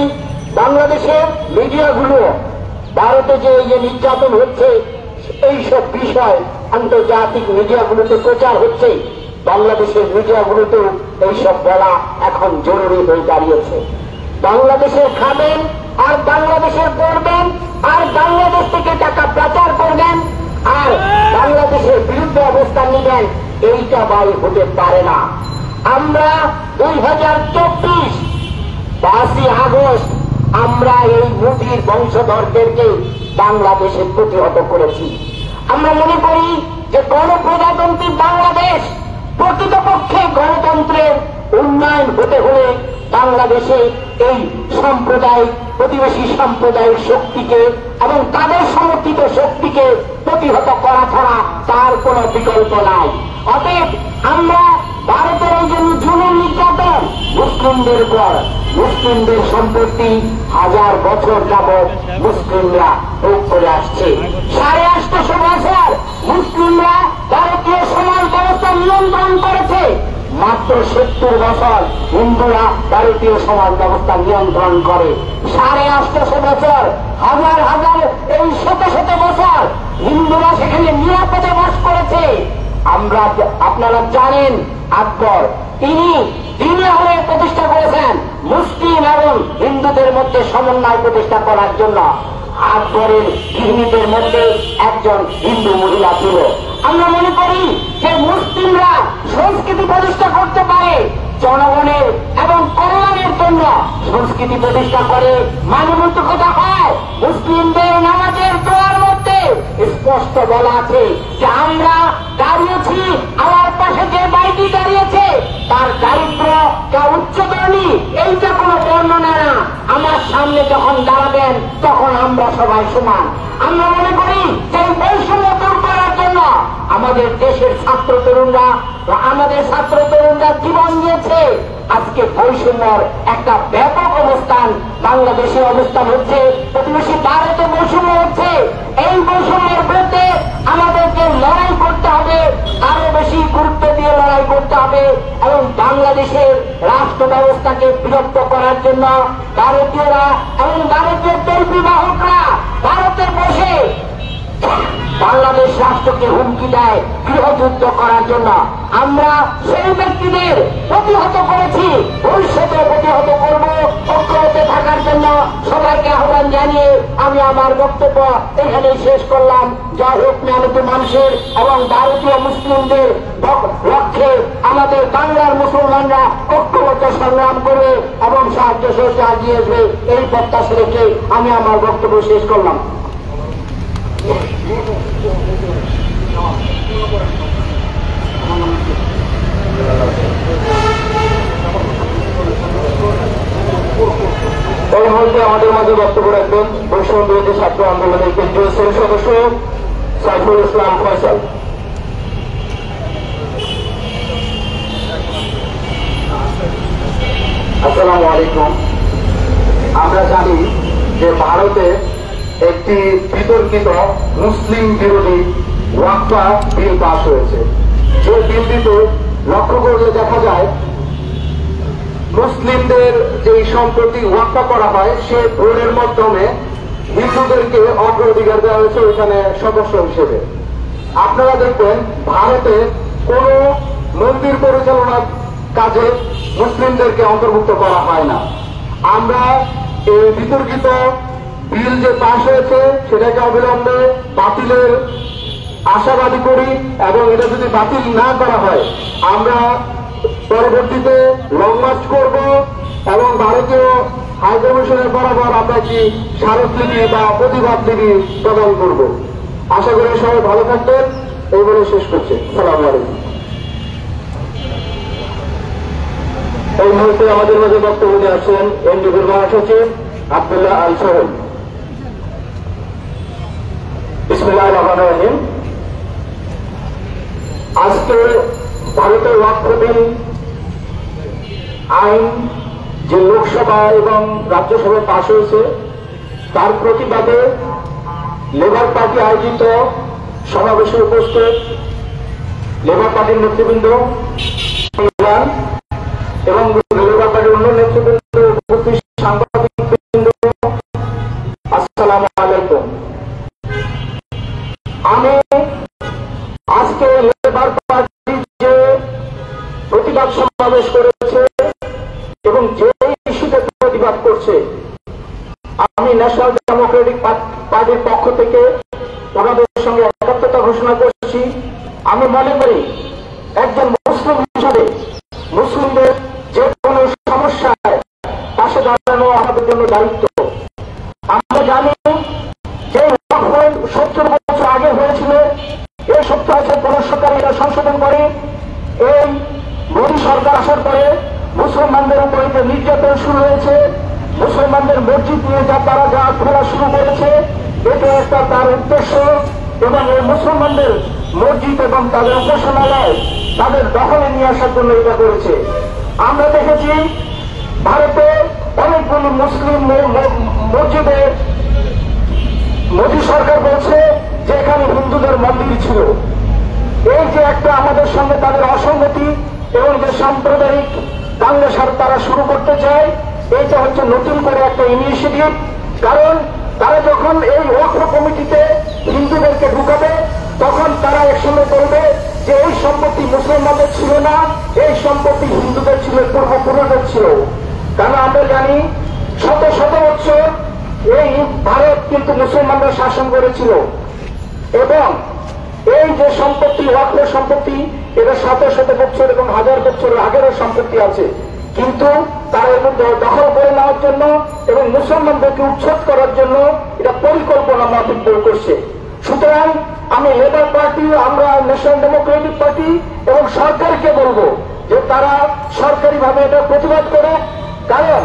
বাংলাদেশের মিডিয়াগুলো ভারতে যে এই যে নির্যাতন হচ্ছে এইসব বিষয় আন্তর্জাতিক মিডিয়াগুলোতে প্রচার হচ্ছে, বাংলাদেশের মিডিয়াগুলোতেও এইসব বলা এখন জরুরি হয়ে দাঁড়িয়েছে। বাংলাদেশের খাবেন আর বাংলাদেশের পড়বেন আর বাংলাদেশ থেকে টাকা পাচার করবেন আর বাংলাদেশের বিরুদ্ধে অবস্থান নেবেন, এইটা বাই হতে পারে না। আমরা 2024 5ই আগস্ট আমরা এই মোদীর বংশধরদেরকে বাংলাদেশে প্রতিহত করেছি। আমরা মনে করি যে গণপ্রজাতন্ত্রী বাংলাদেশ প্রকৃতপক্ষে গণতন্ত্রের উন্নয়ন হতে হলে বাংলাদেশে এই সাম্প্রদায়িক প্রতিবেশী সাম্প্রদায়িক শক্তিকে এবং তাদের সমর্থিত শক্তিকে প্রতিহত করা ছাড়া তার কোন বিকল্প নাই। অতএব আমরা ভারতের এই যে জুলুম নির্যাতন মুসলিমদের উপর, মুসলিমদের সম্পত্তি 1000 বছর যাবৎ মুসলিমরা ভোগ করে আসছে। 850 বছর মুসলিমরা ভারতীয় সমাজ ব্যবস্থা নিয়ন্ত্রণ করেছে, মাত্র 70 বছর হিন্দুরা ভারতীয় সমাজ ব্যবস্থা নিয়ন্ত্রণ করে। 850 বছর, হাজার হাজার এই শত শত বছর হিন্দুরা সেখানে নিরাপদে বাস করেছে। আপনারা জানেন আকবর তিনি দিনে হয়ে প্রতিষ্ঠা করেছেন মুসলিম এবং হিন্দুদের মধ্যে সমন্বয় প্রতিষ্ঠা করার জন্য। আকবরের গৃহিণীদের মধ্যে একজন হিন্দু মহিলা ছিল। আমরা মনে করি যে মুসলিমরা সংস্কৃতি প্রতিষ্ঠা করতে পারে, জনগণের এবং কল্যাণের জন্য সংস্কৃতি প্রতিষ্ঠা করে। মানবন্ত কথা হয় মুসলিমদের নামাজের দোয়ার মধ্যে স্পষ্ট বলা আছে যে আমরা দাঁড়িয়েছি, আমার পাশে যে বাইটি দাঁড়িয়েছে তার দারিদ্র তা উচ্চধনী এইটা কোনো বর্ণনা না, আমার সামনে যখন দাঁড়াবেন তখন আমরা সবাই সমান। আমরা মনে করি যে বৈষম্য দূর করার জন্য আমাদের দেশের ছাত্র তরুণরা জীবন দিয়েছে, আজকে বৈষম্যর একটা ব্যাপক অবস্থান বাংলাদেশের অবস্থান হচ্ছে, প্রতিবেশী ভারতে বৈষম্য হচ্ছে। এই বৈষম্যের বিরুদ্ধে আমাদেরকে লড়াই করতে হবে, আরো বেশি গুরুত্ব দিয়ে লড়াই করতে হবে এবং বাংলাদেশের রাষ্ট্র ব্যবস্থাকে বিরক্ত করার জন্য ভারতীয়রা এবং ভারতীয় তৈরিবাহকরা ভারতে বসে বাংলাদেশ রাষ্ট্রকে হুমকি দেয় গৃহযুদ্ধ করার জন্য। আমরা সেই ব্যক্তিদের প্রতিহত করেছি, ভবিষ্যতে প্রতিহত করব। ঐক্যবদ্ধ থাকার জন্য সবাইকে আহ্বান জানিয়ে আমি আমার বক্তব্য এখানে শেষ করলাম। জয় হোক মেহনতি মানুষের এবং ভারতীয় মুসলিমদের লক্ষ্যে আমাদের বাংলার মুসলমানরা ঐক্যবদ্ধ সংগ্রাম করবে এবং সাহায্য সহযোগিতা এগিয়ে আসবে, এই প্রত্যাশা রেখে আমি আমার বক্তব্য শেষ করলাম। এই মুহূর্তে আমাদের মাঝে বক্তব্য রাখবেন বৈষম্য বিরোধী ছাত্র আন্দোলনের কেন্দ্রীয় সেল সদস্য সাইফুল ইসলাম ফয়সাল। আসসালামু আলাইকুম। আমরা জানি যে ভারতে একটি বিতর্কিত মুসলিম বিরোধী ওয়াকফা বিল পাস হয়েছে। যে বিলটিতে লক্ষ্য করলে দেখা যায় মুসলিমদের যে সম্প্রতি ওয়াকফা করা হয় সে ভোটের মাধ্যমে হিন্দুদেরকে অগ্রাধিকার দেওয়া হয়েছে ওইখানে সদস্য হিসেবে। আপনারা দেখবেন ভারতে কোন মন্দির পরিচালনার কাজে মুসলিমদেরকে অন্তর্ভুক্ত করা হয় না। আমরা এই বিতর্কিত বিল যে পাশ হয়েছে সেটাকে অবিলম্বে বাতিলের আশাবাদী করি এবং এটা যদি বাতিল না করা হয় আমরা পরবর্তীতে লং মার্চ করব এবং ভারতীয় হাইকমিশনের বরাবর আমরা কি স্মারকলিপি বা প্রতিবাদ লিপি প্রদান করব। আশা করি সবাই ভালো থাকবেন, এই বলে শেষ করছি। আসসালামু আলাইকুম। এই মুহূর্তে আমাদের মাঝে বক্তব্য নিয়ে আসছেন এনডিপির মহাসচিব আব্দুল্লাহ আল সোহেল। বিসমিল্লাহির রহমানির রহিম। আজকে ভারতের ওয়াকফ বিল আইন যে লোকসভা এবং রাজ্যসভায় পাশ হয়েছে তার প্রতিবাদে লেবার পার্টি আয়োজিত সমাবেশে উপস্থিত লেবার পার্টির নেতৃবৃন্দ এবং লেবার পার্টির অন্য নেতৃবৃন্দ উপস্থিত সাংবাদিকবৃন্দ, আসসালামু আলাইকুম। আমি আজকে লেবার পার্টি যে প্রতিবাদ সমাবেশ করেছে এবং যে ইস্যুতে প্রতিবাদ করছে আমি ন্যাশনাল ডেমোক্রেটিক পার্টির পক্ষ থেকে ওনাদের সঙ্গে একাত্মতা ঘোষণা করছি। আমি মনে করি একজন মুসলিম হিসাবে মুসলিমদের যে কোনো সমস্যায় পাশে দাঁড়ানো আমাদের জন্য দায়িত্ব। আমরা জানি যে 70 বছর আগে হয়েছিল, এই 70 বছর কোন সরকার এটা সংশোধন করে এই মোদী সরকার আসার পরে মুসলমানদের উপরে যে নির্যাতন শুরু হয়েছে, মুসলমানদের মসজিদ নিয়ে তারা যা খোলা শুরু করেছে এটা একটা তার উদ্দেশ্য এবং এই মুসলমানদের মসজিদ এবং তাদের উপাসনালয় তাদের দখলে নিয়ে আসার জন্য এটা করেছে। আমরা দেখেছি ভারতে অনেকগুলি মুসলিম মসজিদে মোদী সরকার বলছে যে এখানে হিন্দুদের মন্দির ছিল। এই যে একটা আমাদের সঙ্গে তাদের অসঙ্গতি এবং যে সাম্প্রদায়িক দাঙ্গা তারা শুরু করতে চায়, এইটা হচ্ছে নতুন করে একটা ইনিশিয়েটিভ। কারণ তারা যখন এই ওয়াকফ কমিটিতে হিন্দুদেরকে ঢুকাবে তখন তারা একসঙ্গে বলবে যে এই সম্পত্তি মুসলমানদের ছিল না, এই সম্পত্তি হিন্দুদের ছিল, পূর্বপুরুষদের ছিল। কারণ আমরা জানি শত শত বছর এই ভারত কিন্তু মুসলমানরা শাসন করেছিল এবং এই যে সম্পত্তি ওয়াকফ সম্পত্তি এটা শত শত বছর এবং হাজার বছরের আগেরও সম্পত্তি আছে, কিন্তু তারা এর মধ্যে দখল করে নেওয়ার জন্য এবং মুসলমানদেরকে উচ্ছেদ করার জন্য এটা পরিকল্পনা মাফিক করছে। সুতরাং আমি লেবার পার্টি, আমরা ন্যাশনাল ডেমোক্রেটিক পার্টি এবং সরকারকে বলবো যে তারা সরকারিভাবে এটা প্রতিবাদ করে। কারণ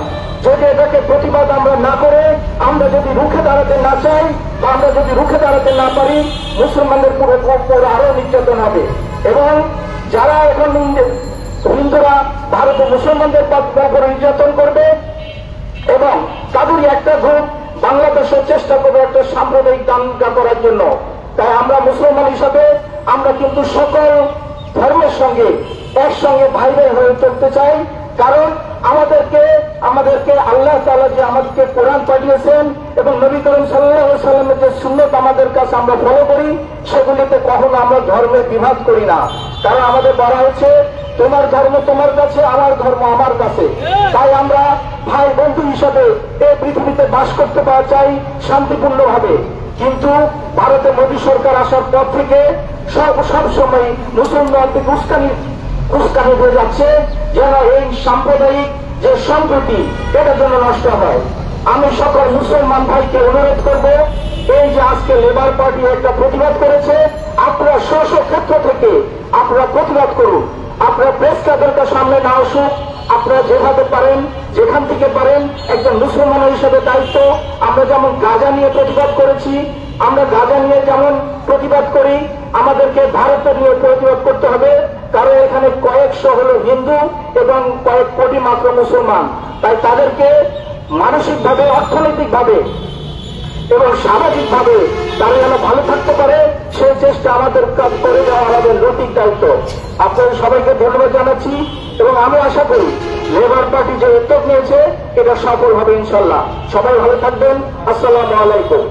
যদি এটাকে প্রতিবাদ আমরা না করে, আমরা যদি রুখে দাঁড়াতে না চাই বা আমরা যদি রুখে দাঁড়াতে না পারি, মুসলমানদের পুরো আরো নির্যাতন হবে। এবং যারা এখন হিন্দুরা ভারতে মুসলমানদের উপর নির্যাতন করবে এবং তাদেরই একটা গ্রুপ বাংলাদেশের চেষ্টা করবে একটা সাম্প্রদায়িক দাঙ্গা করার জন্য। তাই আমরা মুসলমান হিসাবে আমরা কিন্তু সকল ধর্মের সঙ্গে একসঙ্গে ভাই ভাই হয়ে চলতে চাই। কারণ আমাদেরকে আল্লাহ তাআলা যে আমাদেরকে কোরআন পাঠিয়েছেন এবং নবী করিম সাল্লাল্লাহু আলাইহি সাল্লামের যে সুন্নাত আমাদের কাছে আমরা ফলো করি, সেগুলিতে কখনো আমরা ধর্মের বিভাগ করি না। কারণ আমাদের বলা হয়েছে তোমার ধর্ম তোমার কাছে, আমার ধর্ম আমার কাছে। তাই আমরা ভাই বন্ধু হিসাবে এই পৃথিবীতে বাস করতে পারা চাই শান্তিপূর্ণভাবে। কিন্তু ভারতে মোদী সরকার আসার পর থেকে সব সময় মুসলমানদের উস্কানি হয়ে যাচ্ছে যেন এই সাম্প্রদায়িক যে সম্প্রীতি এটা যেন নষ্ট হয়। আমি সকল মুসলমান ভাইকে অনুরোধ করব, এই যে আজকে লেবার পার্টি একটা প্রতিবাদ করেছে, আপনারা স্ব ক্ষেত্র থেকে আপনারা প্রতিবাদ করুন। আপনারা প্রেস ক্লাবের সামনে না আসুক, আপনারা যেভাবে পারেন যেখান থেকে পারেন একজন মুসলমান হিসেবে দায়িত্ব। আমরা যেমন গাঁজা নিয়ে প্রতিবাদ করেছি, আমরা গাঁজা নিয়ে যেমন প্রতিবাদ করি, আমাদেরকে ভারতের নিয়ে প্রতিবাদ করতে হবে। কারণ এখানে কয়েকশো হলো হিন্দু এবং কয়েক কোটি মাত্র মুসলমান। তাই তাদেরকে মানসিকভাবে, অর্থনৈতিকভাবে এবং সামাজিকভাবে তারা যেন ভালো থাকতে পারে সেই চেষ্টা আমাদের কাজ করে দেওয়া আমাদের নৈতিক দায়িত্ব। আপনাদের সবাইকে ধন্যবাদ জানাচ্ছি এবং আমি আশা করি লেবার পার্টি যে উদ্যোগ নিয়েছে এটা সফল হবে ইনশাল্লাহ। সবাই ভালো থাকবেন। আসসালামু আলাইকুম।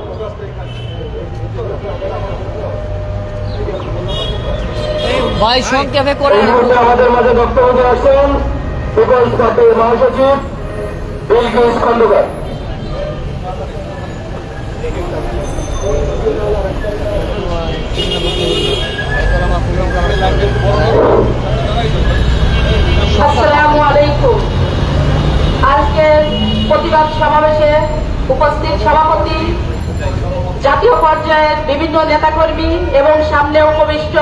ভাই সংক্ষেপে করে এই মুহূর্তে আমাদের মাঝে বক্তব্য দিয়ে আসছেন পিপলস পার্টির মহাসচিব বিলকিস খন্দকার। আসসালামু আলাইকুম। আজকের প্রতিবাদ সমাবেশে উপস্থিত সভাপতি, জাতীয় পর্যায়ের বিভিন্ন নেতাকর্মী এবং সামনে উপবিষ্ট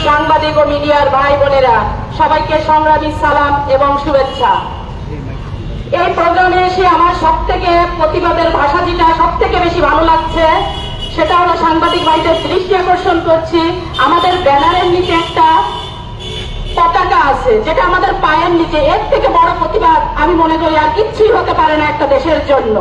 সাংবাদিক ও মিডিয়ার ভাই বোনেরা, সবাইকে সংগ্রামী সালাম এবং শুভেচ্ছা। এই প্রোগ্রামে এসে আমার সবথেকে প্রতিবাদের ভাষা যেটা সবথেকে বেশি ভালো লাগছে সেটা হলো সাংবাদিক ভাইদের দৃষ্টি আকর্ষণ করছি, আমাদের ব্যানারের নিচে একটা পতাকা আছে যেটা আমাদের পায়ের নিচে। এর থেকে বড় প্রতিবাদ আমি মনে করি আর কিচ্ছুই হতে পারে না একটা দেশের জন্য।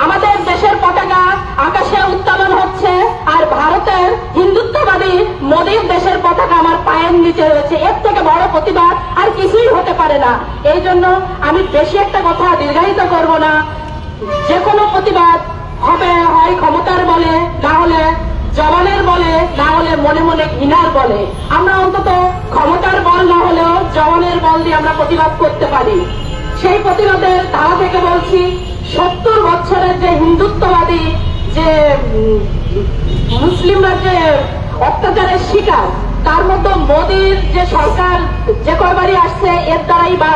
আমাদের দেশের পতাকা আকাশে উত্তোলন হচ্ছে আর ভারতের হিন্দুত্ববাদী মোদীর দেশের পতাকা আমার পায়ের নিচে রয়েছে। এর থেকে বড় প্রতিবাদ আর কিছুই হতে পারে না। এই জন্য আমি বেশি একটা কথা দীর্ঘায়িত করব না। যে কোনো প্রতিবাদ হবে হয় ক্ষমতার বলে, না হলে জবানের বলে, না হলে মনে মনে ঘৃণার বলে। আমরা অন্তত ক্ষমতার বল না হলেও জবানের বল দিয়ে আমরা প্রতিবাদ করতে পারি। সেই প্রতিবাদের ধারা থেকে বলছি, 70 বছরের যে হিন্দুত্ববাদী যে মুসলিমরা যে অত্যাচারের শিকার, তার মতো মোদীর যে সরকার যে কয়বারই আসছে এর দ্বারাই বা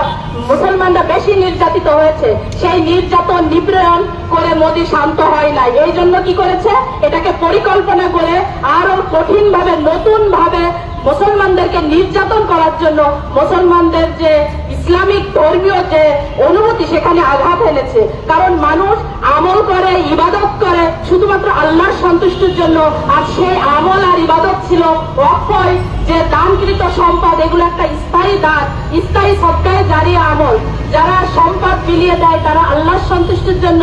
মুসলমানরা বেশি নির্যাতিত হয়েছে। সেই নির্যাতন নিপীড়ন করে মোদী শান্ত হয় নাই। এই জন্য কি করেছে, এটাকে পরিকল্পনা করে আরো কঠিন ভাবে নতুন ভাবে মুসলমানদেরকে নির্যাতন করার জন্য মুসলমানদের যে ইসলামিক ধর্মীয় যে অনুভূতি সেখানে আঘাত এনেছে। কারণ মানুষ আমল করে, ইবাদত করে শুধুমাত্র আল্লাহর সন্তুষ্টির জন্য, আর সেই আমল আর ইবাদত ছিল অক্ষয় যে দানকৃত সম্পদ, এগুলো একটা স্থায়ী দান, স্থায়ী সদকায়ে জারিয়া আমল। যারা সম্পদ বিলিয়ে দেয় তারা আল্লাহর সন্তুষ্টির জন্য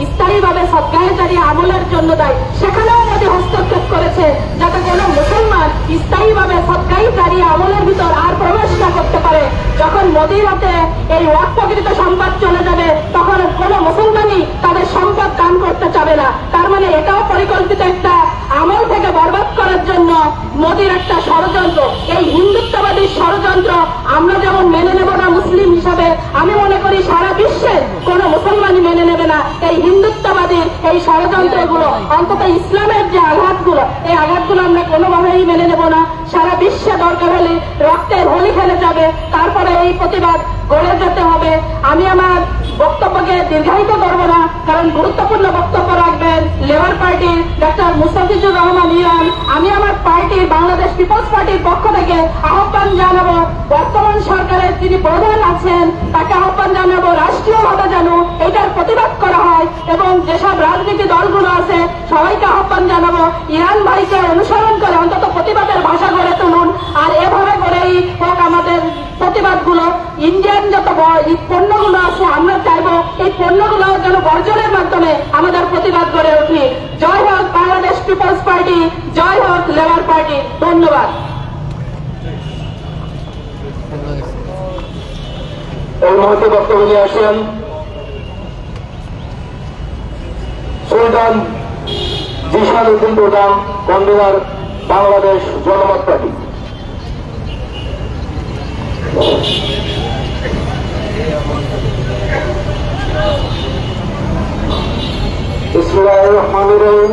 স্থায়ীভাবে সদকায়ে জারিয়া আমলের জন্য দেয়। সেখানেও মোদী হস্তক্ষেপ করেছে যাতে কোনো মুসলমান স্থায়ীভাবে সদকায়ে জারিয়া আমলের ভিতর আর প্রবেশ না করতে পারে। যখন মোদীর হাতে এই ওয়াকফকৃত সম্পদ চলে যাবে তখন কোনো মুসলমানই তাদের সম্পদ দান করতে চাবে না। তার মানে এটাও পরিকল্পিত একটা আমল থেকে বরবাদ করার জন্য মোদীর একটা ষড়যন্ত্র। এই হিন্দুত্ববাদী ষড়যন্ত্র আমরা যেমন মেনে নেব না মুসলিম হিসাবে, আমি মনে করি সারা বিশ্বের কোন মুসলমানই মেনে নেবে না এই হিন্দুত্ববাদীর এই ষড়যন্ত্রগুলো। অন্তত ইসলামের যে আঘাতগুলো, এই আঘাতগুলো আমরা কোনোভাবেই মেনে নেব না। সারা বিশ্বে দরকার হলে রক্তের হোলি খেলে যাবে, তারপরে এই প্রতিবাদ গড়ে যেতে হবে। আমি আমার বক্তব্যকে দীর্ঘায়িত করব না, কারণ গুরুত্বপূর্ণ বক্তব্য রাখবেন লেবার পার্টির ডক্টর মুস্তাফিজুর রহমান ইরান। আমি আমার পার্টির বাংলাদেশ পিপলস পার্টির পক্ষ থেকে আহ্বান জানাবো, বর্তমান সরকারের যিনি প্রধান আছেন তাকে আহ্বান জানাবো রাষ্ট্রীয়ভাবে যেন এটার প্রতিবাদ করা হয়, এবং যেসব রাজনীতি দলগুলো আছে সবাইকে আহ্বান জানাবো ইরান ভাইকে অনুসরণ করে অন্তত প্রতিবাদের ভাষা গড়ে তুলুন। আর এভাবে করেই হোক আমাদের যে পণ্যগুলো আছে আমরা চাইবো এই পণ্যগুলো যেন বর্জনের মাধ্যমে আমাদের প্রতিবাদ করে উঠি। জয় হোক বাংলাদেশ পিপলস পার্টি, জয় হোক লেবার পার্টি। ধন্যবাদ। এই মুহূর্তে বক্তব্য নিয়ে আসেন সুলতান জিশান উদ্দিন প্রধান, কনভেনর বাংলাদেশ জনমত পার্টি। বিসমিল্লাহির রহমানির রহিম।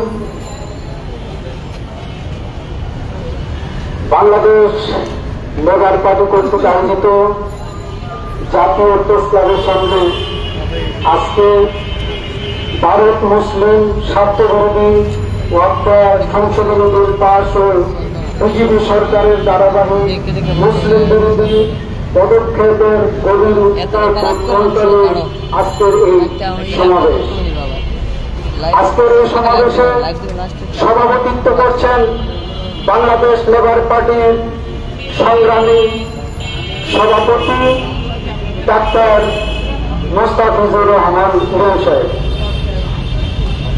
বাংলাদেশ লেবার পার্টি কর্তৃক আয়োজিত জাতীয় প্রেস ক্লাবের সামনে আজকে ভারত মুসলিম স্বার্থবিরোধী ওয়াক্ফ সংশোধনী বিল পাস ও বিজেপি সরকারের ধারাবাহিক মুসলিম বিরোধী পদক্ষেপের গভীর উত্তরে আজকের এই সমাবেশ। আজকের এই সমাবেশে সভাপতিত্ব করছেন বাংলাদেশ লেবার পার্টির সংগ্রামী সভাপতি ডাক্তার মোস্তাফিজুর রহমান সাহেব।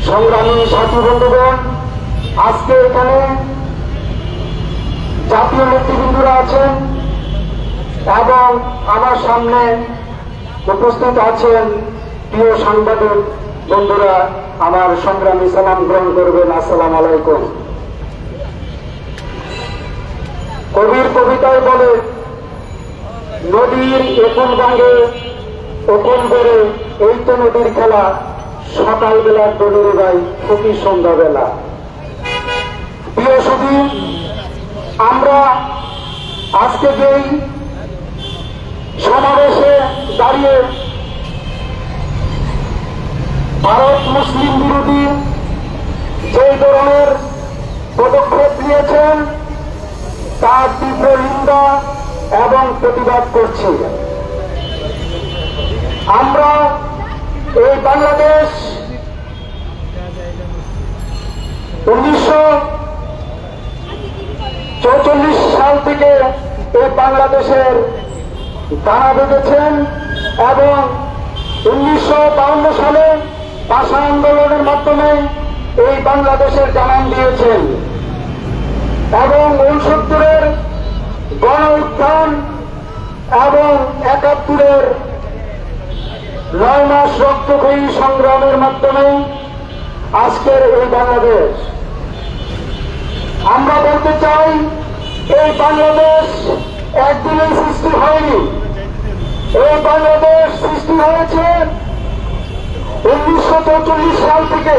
সংগ্রামী সাথী বন্ধুগণ, আজকে এখানে জাতীয় নেতৃবৃন্দরা আছেন এবং আমার সামনে উপস্থিত আছেন প্রিয় সাংবাদিক বন্ধুরা। আমার সংগ্রামী সালাম গ্রহণ করবেন। আসসালামু আলাইকুম। কবির কবিতায় বলে, নদীর এখন ভাঙে ওখন করে, এই তো নদীর খেলা, সকালবেলা দলির ভাই ফকির সন্ধ্যাবেলা। প্রিয় সুধী, আমরা আজকে যেই সমাবেশে দাঁড়িয়ে ভারত মুসলিম বিরোধী যে ধরনের পদক্ষেপ নিয়েছেন তার তীব্র নিন্দা এবং প্রতিবাদ করছি। আমরা এই বাংলাদেশ 1944 সাল থেকে এই বাংলাদেশের দানা বেঁধেছেন এবং 1952 সালে ভাষা আন্দোলনের মাধ্যমে এই বাংলাদেশের জানান দিয়েছেন এবং 69-এর গণ উত্থান এবং 71-এর 9 মাস রক্তক্ষয়ী সংগ্রামের মাধ্যমে আজকের এই বাংলাদেশ। আমরা বলতে চাই, এই বাংলাদেশ একদিনে সৃষ্টি হয়নি। এই বাংলাদেশ সৃষ্টি হয়েছে 1944 সাল থেকে।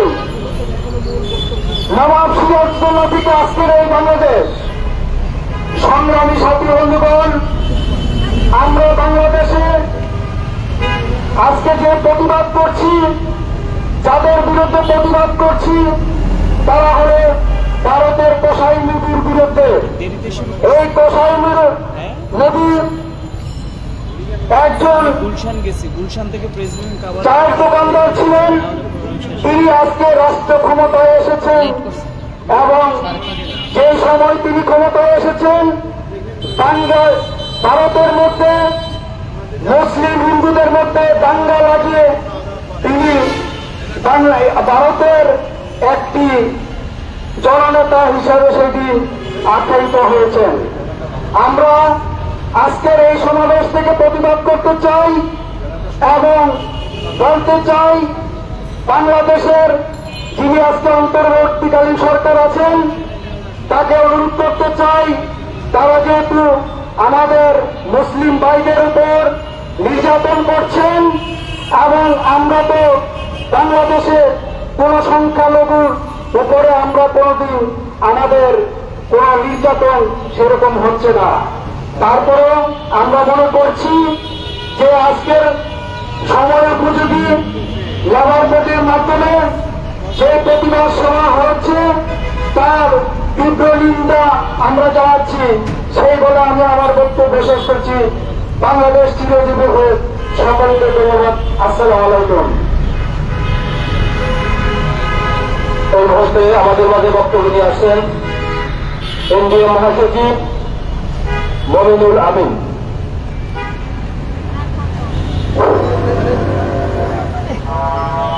নবাব সিরাজউদ্দৌলা থেকে আজকের এই বাংলাদেশ। সংগ্রামী সাথী বন্ধুগণ, আমরা বাংলাদেশে আজকে যে প্রতিবাদ করছি, যাদের বিরুদ্ধে প্রতিবাদ করছি তারা হলে ভারতের কসাই নদীর বিরুদ্ধে। এই কসাই নদী একজন চায়ের দোকানদার ছিলেন, তিনি আজকে রাষ্ট্র ক্ষমতায় এসেছেন এবং যে সময় তিনি ক্ষমতায় এসেছেন দাঙ্গায় ভারতের মধ্যে মুসলিম হিন্দুদের মধ্যে দাঙ্গা লাগিয়ে তিনি ভারতের একটি জননেতা হিসাবে সেদিন আখ্যায়িত হয়েছেন। আমরা আজকের এই সমাবেশ থেকে প্রতিবাদ করতে চাই এবং বলতে চাই, বাংলাদেশের যিনি আজকে অন্তর্বর্তীকালীন সরকার আছেন তাকে অনুরোধ করতে চাই, তারা যেহেতু আমাদের মুসলিম ভাইদের উপর নির্যাতন করছেন এবং আমরা তো বাংলাদেশে কোন সংখ্যালঘুর উপরে আমরা কোনদিন আমাদের কোন নির্যাতন সেরকম হচ্ছে না, তারপরেও আমরা মনে করছি যে আজকের সময় উপযোগী লেবার বোর্ডের মাধ্যমে যে প্রতিবাদ সভা হচ্ছে তার তীব্র নিন্দা আমরা জানাচ্ছি। সেই বলে আমি আমার বক্তব্য শেষ করছি। বাংলাদেশ চিরজীবী হোক। সকলকে ধন্যবাদ। আসসালামু আলাইকুম। এই মুহূর্তে আমাদের মাঝে বক্তব্য নিয়ে আসছেন এনডিএ মহাসচিব মমিনুল আমিন।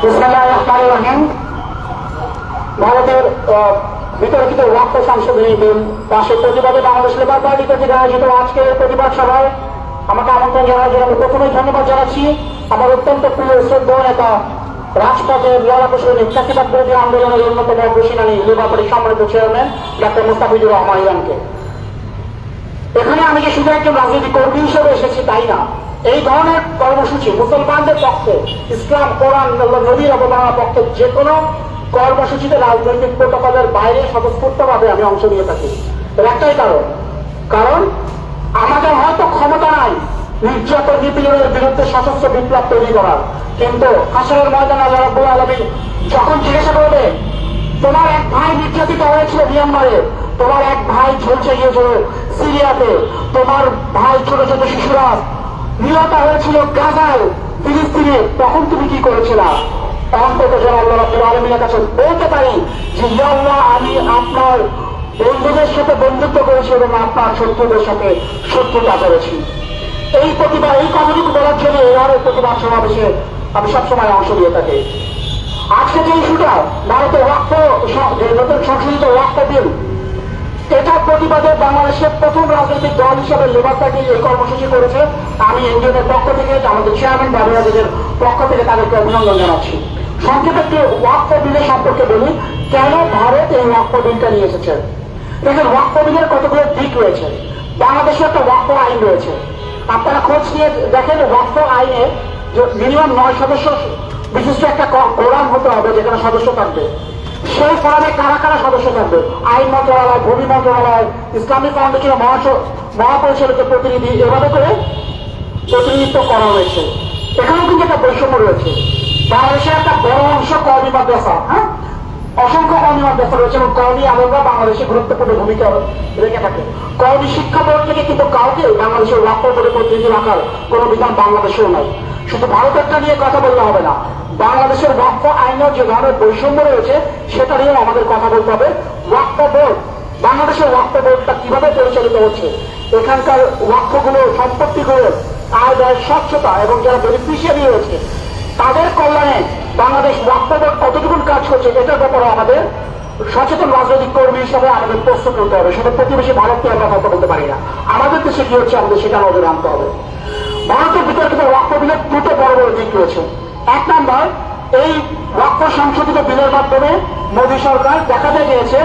বিসমিল্লাহির রহমানির রহিম। ভারতের বিতর্কিত ওয়াক্ফ সংশোধনী বিল পাশের প্রতিবাদে বাংলাদেশ লেবার পার্টি কর্তৃক আয়োজিত আজকের প্রতিবাদ সভায় আমাকে আমন্ত্রণ জানার জন্য আমি প্রথমেই ধন্যবাদ জানাচ্ছি আমার অত্যন্ত প্রিয় শ্রদ্ধেয় নেতা রাজপথের লড়াকু সৈনিক চাকরিবাদ বিরোধী আন্দোলনের অন্যতম অগ্রসেনানী লেবার পার্টির সম্মানিত চেয়ারম্যান ডক্টর মুস্তাফিজুর রহমান ইরানকে। এখানে আমি যে শুধু একজন রাজনৈতিক কর্মী হিসেবে এসেছি তাই না, এই ধরনের কর্মসূচি মুসলমানদের পক্ষে, ইসলাম কোরআন নবীর অবমাননার পক্ষে যে কোনো কর্মসূচিতে রাজনৈতিক প্রোটোকলের বাইরে স্বতঃস্ফূর্তভাবে আমি অংশ নিয়ে থাকি। এর একটাই কারণ আমাদের হয়তো ক্ষমতা নাই নির্যাতন নিপীড়নের বিরুদ্ধে সশস্ত্র বিপ্লব তৈরি করার, কিন্তু হাসরের ময়দানে আল্লাহ রাব্বুল আলামিন যখন জিজ্ঞাসা করবে তোমার এক ভাই নির্যাতিত হয়েছিল মিয়ানমারে, তোমার এক ভাই ঝলসে গিয়েছিল সিরিয়াতে, তোমার ভাই ছোট ছোট শিশুরা নিহত হয়েছিল গাজায় ফিলিস্তিনে, তখন তুমি কি করেছিলা? অন্তত যেন আল্লাহ রাব্বুল আলামিনের কাছে বলতে পারি যে ইয়া আল্লাহ, আমি আপনার বন্ধুদের সাথে বন্ধুত্ব করেছি এবং আপনার শত্রুদের সাথে শত্রুতা করেছি। এই প্রতিভা, এই কথাটুকু বলার জন্য এবারের প্রতিবাদ সমাবেশে আমি সবসময় অংশ নিয়ে থাকি। আজকে যে ইস্যুটা ভারতের ওয়াক্ফ, নতুন সংশোধিত ওয়াক্ফ বিল, এটার প্রতিবাদে বাংলাদেশের প্রথম রাজনৈতিক দল হিসেবে লেবার পার্টি এই কর্মসূচি করেছে। আমি এনজিওদের পক্ষ থেকে, আমাদের চেয়ারম্যান বাবুরাজের পক্ষ থেকে তাদেরকে অভিনন্দন জানাচ্ছি। সংক্ষেপে একটি ওয়াক্ফ বিলের সম্পর্কে বলি, কেন ভারত এই ওয়াক্ফ বিলটা নিয়ে এসেছে। দেখেন, ওয়াক্ফ বিলের কতগুলো দিক রয়েছে। বাংলাদেশে একটা ওয়াক্ফ আইন রয়েছে, আপনারা খোঁজ নিয়ে দেখেন ওয়াক্ফ আইনে মিনিমাম 9 সদস্য বিশিষ্ট একটা কোরআন হতে হবে যেখানে সদস্য থাকবে। সেই ফোরামে কারা কারা সদস্য থাকবে? আইন মন্ত্রণালয়, ভূমি মন্ত্রণালয়, ইসলামিক ফাউন্ডেশন মহাপরিচালিত প্রতিনিধি, এভাবে করে প্রতিনিধিত্ব করা হয়েছে। এখানেও কিন্তু একটা বৈষম্য রয়েছে। বাংলাদেশের একটা বড় অংশ কওমি মাদ্রাসা, অসংখ্য কওমি মাদ্রাসা রয়েছে এবং কওমি আলেমরা বাংলাদেশে গুরুত্বপূর্ণ ভূমিকা রেখে থাকে। কওমি শিক্ষা বোর্ড থেকে কিন্তু কাউকে বাংলাদেশের ওয়াক্ফ বোর্ডে প্রতিনিধি রাখার কোন বিধান বাংলাদেশেও নাই। শুধু ভারতেরটা নিয়ে কথা বললে হবে না, বাংলাদেশের ওয়াক্ফ আইনের যে ধরনের বৈষম্য রয়েছে সেটা নিয়েও আমাদের কথা বলতে হবে। ওয়াক্ফ বোর্ড, বাংলাদেশের ওয়াক্ফ বোর্ডটা কিভাবে পরিচালিত হচ্ছে, এখানকার ওয়াক্ফগুলো, সম্পত্তিগুলোর আয় ব্যয় স্বচ্ছতা এবং যারা বেনিফিশিয়ারি রয়েছে তাদের কল্যাণে বাংলাদেশ ওয়াক্ফ বোর্ড কতটুকু কাজ করছে, এটার ব্যাপারে আমাদের সচেতন রাজনৈতিক কর্মী হিসাবে আমাদের প্রস্তুত হতে হবে। সেটা প্রতিবেশী ভারতকে আমরা কথা বলতে পারি না, আমাদের দেশে কি হচ্ছে আমাদের সেটা নজরে আনতে হবে। ভারতের বিতর্কিত ওয়াক্ফ বিলের দুটো বড় বড় দিক রয়েছে। এক নম্বর, এই ওয়াক্ফ সংশোধিত বিলের মাধ্যমে মোদী সরকার দেখাতে গিয়েছে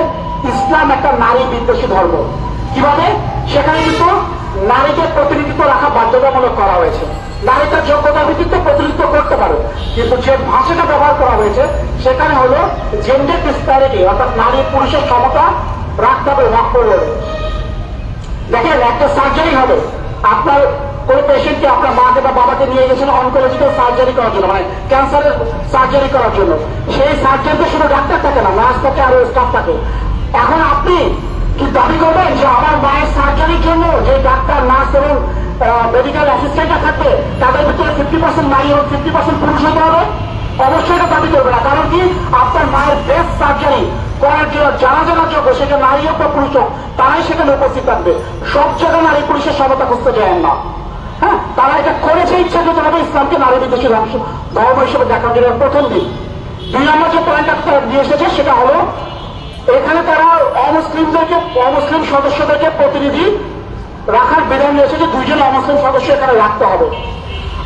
ইসলাম একটা নারী বিদ্বেষী ধর্ম। কিভাবে? সেখানে কিন্তু নারীকে প্রতিনিধিত্ব রাখা বাধ্যতামূলক করা হয়েছে। নারী তার যোগ্যতার ভিত্তিতে প্রতিনিধিত্ব করতে পারে, কিন্তু যে ভাষাটা ব্যবহার করা হয়েছে সেখানে হলো জেন্ডার ডিসপ্যারিটি, অর্থাৎ নারী পুরুষের সমতা রাখতে হবে ওয়াক্ফ বোর্ডে। দেখেন, একটা সার্জারি হবে, আপনার কোন পেশেন্টকে আপনার মাকে বা বাবাকে নিয়ে গেছেন অনকোলজিক্যাল সার্জারি করার জন্য, মানে ক্যান্সারের সার্জারি করার জন্য, সেই সার্জারিতে শুধু ডাক্তার থাকে না, নার্স থাকে আরো স্টাফ থাকে। এখন আপনি কি দাবি করবেন যে আমার মায়ের সার্জারির জন্য যে ডাক্তার, নার্স এবং মেডিকেল অ্যাসিস্ট্যান্টরা থাকবে তাদের ভিতরে 50% নারী এবং 50% পুরুষ হতে হবে? অবশ্যই এটা দাবি করবে না। কারণ কি, আপনার মায়ের বেস্ট সার্জারি করার জন্য যারা যারা যোগ্য, সেটা নারী হোক বা পুরুষ হোক, তারাই সেখানে উপস্থিত থাকবে। সব জায়গায় নারী পুরুষের সমতা খুঁজতে যায় না। হ্যাঁ, তারা এটা করেছে ইচ্ছাকৃতভাবে ইসলামকে নারী বিদ্বেষী ধর্ম হিসেবে দেখার জন্য প্রথম দিন। 2 নম্বর যে পয়েন্টটা তারা নিয়ে এসেছে সেটা হলো এখানে তারা অমুসলিম সদস্যদেরকে প্রতিনিধি রাখার বিধান নিয়ে এসেছে, 2 জন অমুসলিম সদস্য এখানে রাখতে হবে।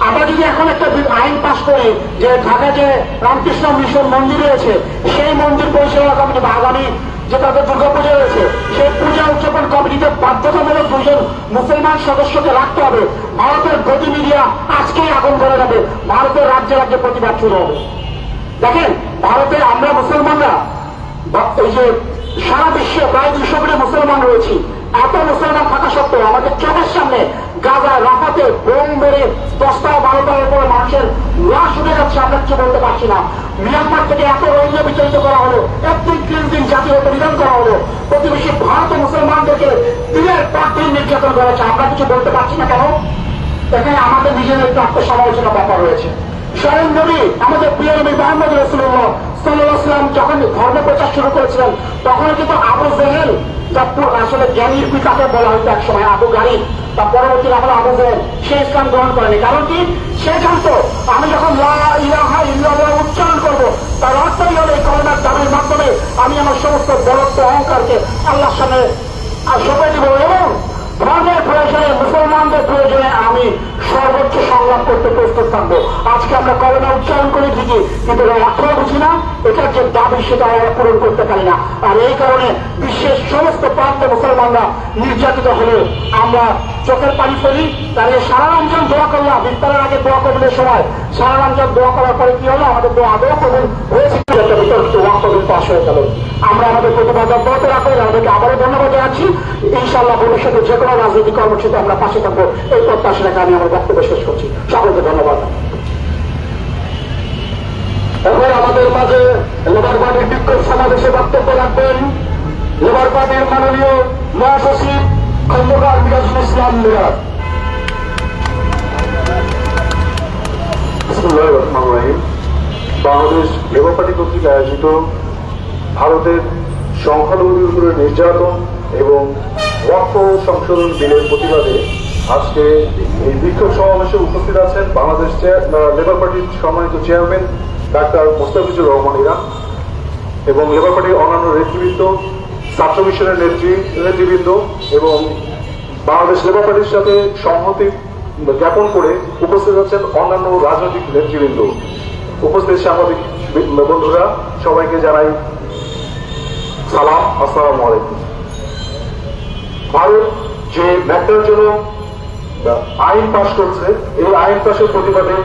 আমরা যদি এখন একটা আইন পাস করি যে ঢাকা যে রামকৃষ্ণ মিশন মন্দির রয়েছে, সেই মন্দির পরিচালনা কমিটি বা আগামী যে তাদের দুর্গাপূজা রয়েছে সেই পূজা উদযাপন কমিটিতে বাধ্যতামূলক 2 জন মুসলমান সদস্যকে রাখতে হবে। ভারতের গতি মিডিয়া আজকেই আগুন ধরে যাবে, ভারতের রাজ্যে রাজ্যে প্রতিবাদ শুরু হবে। দেখেন, ভারতে আমরা মুসলমানরা এই যে সারা বিশ্বে প্রায় 200 কোটি মুসলমান রয়েছি, এত মুসলমান থাকা সত্ত্বেও আমাদের চোখের সামনে গাজায়, রাফাতে বোম মেরে 10টা 12টার উপরে মানুষের লাশ উঠে যাচ্ছে, আমরা কিছু বলতে পারছি না। মিয়ানমার থেকে এত রোহিঙ্গা বিতাড়িত করা হলো, এথনিক ক্লিনজিং জাতীয় বিধান করা হলো, প্রতিবেশী ভারত মুসলমানদেরকে দিনের পর দিন নির্যাতন করা হচ্ছে, আমরা কিছু বলতে পারছি না কেন? এখানে আমাদের নিজেদের একটু আত্মসমালোচনা ব্যাপার রয়েছে। স্বয়ং নবী, আমাদের প্রিয় নবী মুহাম্মদ রাসূলুল্লাহ সাল্লাল্লাহু আলাইহি ওয়াসাল্লাম যখন ধর্ম প্রচার শুরু করেছিলেন তখন কিন্তু আবু জেহেল, যা আসলে জ্ঞানীর পিতাকে বলা হতো এক সময়, আবু গারিব, তা পরবর্তী আমরা আবু জেহেল, সে ইসলাম গ্রহণ করেনি। কারণ কি? সে জানতো আমি যখন লা ইলাহা ইল্লাল্লাহ উচ্চারণ করবো তার অর্থই হলো এই কলেমার দাবির মাধ্যমে আমি আমার সমস্ত বলত্ব অহংকারকে আল্লাহর সামনে সঁপে দিব এবং ধর্মের প্রয়োজনে, মুসলমানদের প্রয়োজনে আমি সর্বোচ্চ সংগ্রাম করতে প্রস্তুত থাকবো। আজকে আমরা কলেমা উচ্চারণ করে ঠিকই, কিন্তু অর্থ বুঝি না, এটার যে দাবি সেটা আমরা পূরণ করতে পারি না। আর এই কারণে বিশ্বের সমস্ত প্রান্তে মুসলমানরা নির্যাতিত হলে আমরা চোখের পানি ফেলি। তাহলে সারা রমজান দোয়া করলাম, ইফতারের আগে দোয়া কবুলের সময় সারা রমজান দোয়া করার পরে কি হলো? আমাদের দোয়া আদৌ কবুল হয়েছে, বিতর্কিত ওয়াক কবুল পাশ হয়ে গেল। আমরা আমাদের প্রতিবাদ অব্যাহত রাখবো, আমাদেরকে আবারও ধন্যবাদ জানাচ্ছি। ইনশাআল্লাহ ভবিষ্যতে যে কোনো রাজনৈতিক কর্মসূচিতে আমরা পাশে থাকবো, এই প্রত্যাশা রেখে আমি আমার বক্তব্য শেষ করছি। সকলকে ধন্যবাদ। এখন আমাদের মাঝে লেবার পার্টির বিক্ষোভ সমাবেশে বক্তব্য রাখবেন লেবার পার্টির মাননীয় মহাসচিব খন্দকার মিরাজুল ইসলাম মিরাজ। বিসমিল্লাহির রহমানির রহিম। বাংলাদেশ লেবার পার্টি কর্তৃক আয়োজিত ভারতের সংখ্যালঘুদের উপরে নির্যাতন এবং ওয়াকফ সংশোধন বিলের প্রতিবাদে আজকে এই বিক্ষোভ সমাবেশে উপস্থিত আছেন বাংলাদেশ লেবার পার্টির সম্মানিত চেয়ারম্যান ডাক্তার মোস্তাফিজুর রহমান ইরান এবং লেবার পার্টির অন্যান্য নেতৃবৃন্দ, ছাত্র মিশনের নেতৃবৃন্দ এবং বাংলাদেশ লেবার পার্টির সাথে সংহতি জ্ঞাপন করে উপস্থিত আছেন অন্যান্য রাজনৈতিক নেতৃবৃন্দ। উপস্থিত সাংবাদিক বন্ধুরা, সবাইকে জানাই সালাম, আসসালামু আলাইকুম। ভারত যে ম্যাটার জন্য আইন পাশ করছে, এই আইন পাশের প্রতিবাদে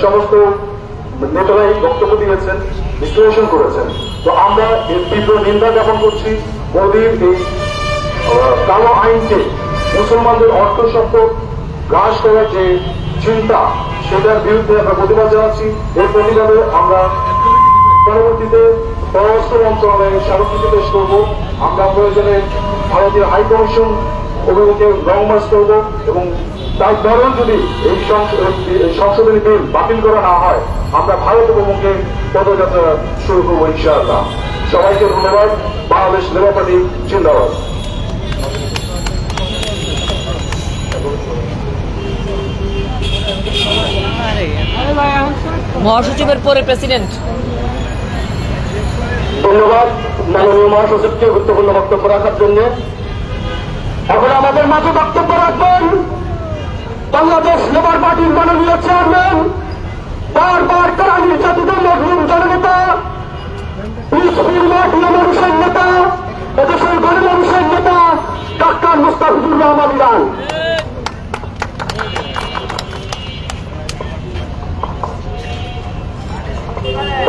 সমস্ত নেতারাই বক্তব্য দিয়েছেন, বিশ্লেষণ করেছেন। তো আমরা এর তীব্র নিন্দা জ্ঞাপন করছি। মোদীর এই কালো আইনকে মুসলমানদের অর্থ সম্পদ গ্রাস করার যে চিন্তা, সেটার বিরুদ্ধে আমরা প্রতিবাদ জানাচ্ছি। এর প্রতিবাদে আমরা পরবর্তীতে পররাষ্ট্র মন্ত্রণালয়ে স্মারকলিপি পেশ করব। আমরা প্রয়োজনে ভারতীয় হাইকমিশন অভিমুখে লং মার্চ করব এবং তার ধরন যদি এই সংশোধনী বিল বাতিল করা না হয়, আমরা ভারত অভিমুখে পদযাত্রা শুরু করবো ইনশাআল্লাহ। সবাইকে ধন্যবাদ। বাংলাদেশ লেবার পার্টি জিন্দাবাদ। মহাসচিবের পরে প্রেসিডেন্ট। ধন্যবাদ মাননীয় মহাসচিবকে গুরুত্বপূর্ণ বক্তব্য রাখার জন্য। এখন আমাদের মাঝে বক্তব্য রাখবেন বাংলাদেশ লেবার পার্টির মাননীয় চেয়ারম্যান, বারবার কারা নির্যাতিত মজলুম জননেতা, মানুষের নেতা, এদেশের গণমানুষের নেতা doctor Mustafizur Rahman Iran.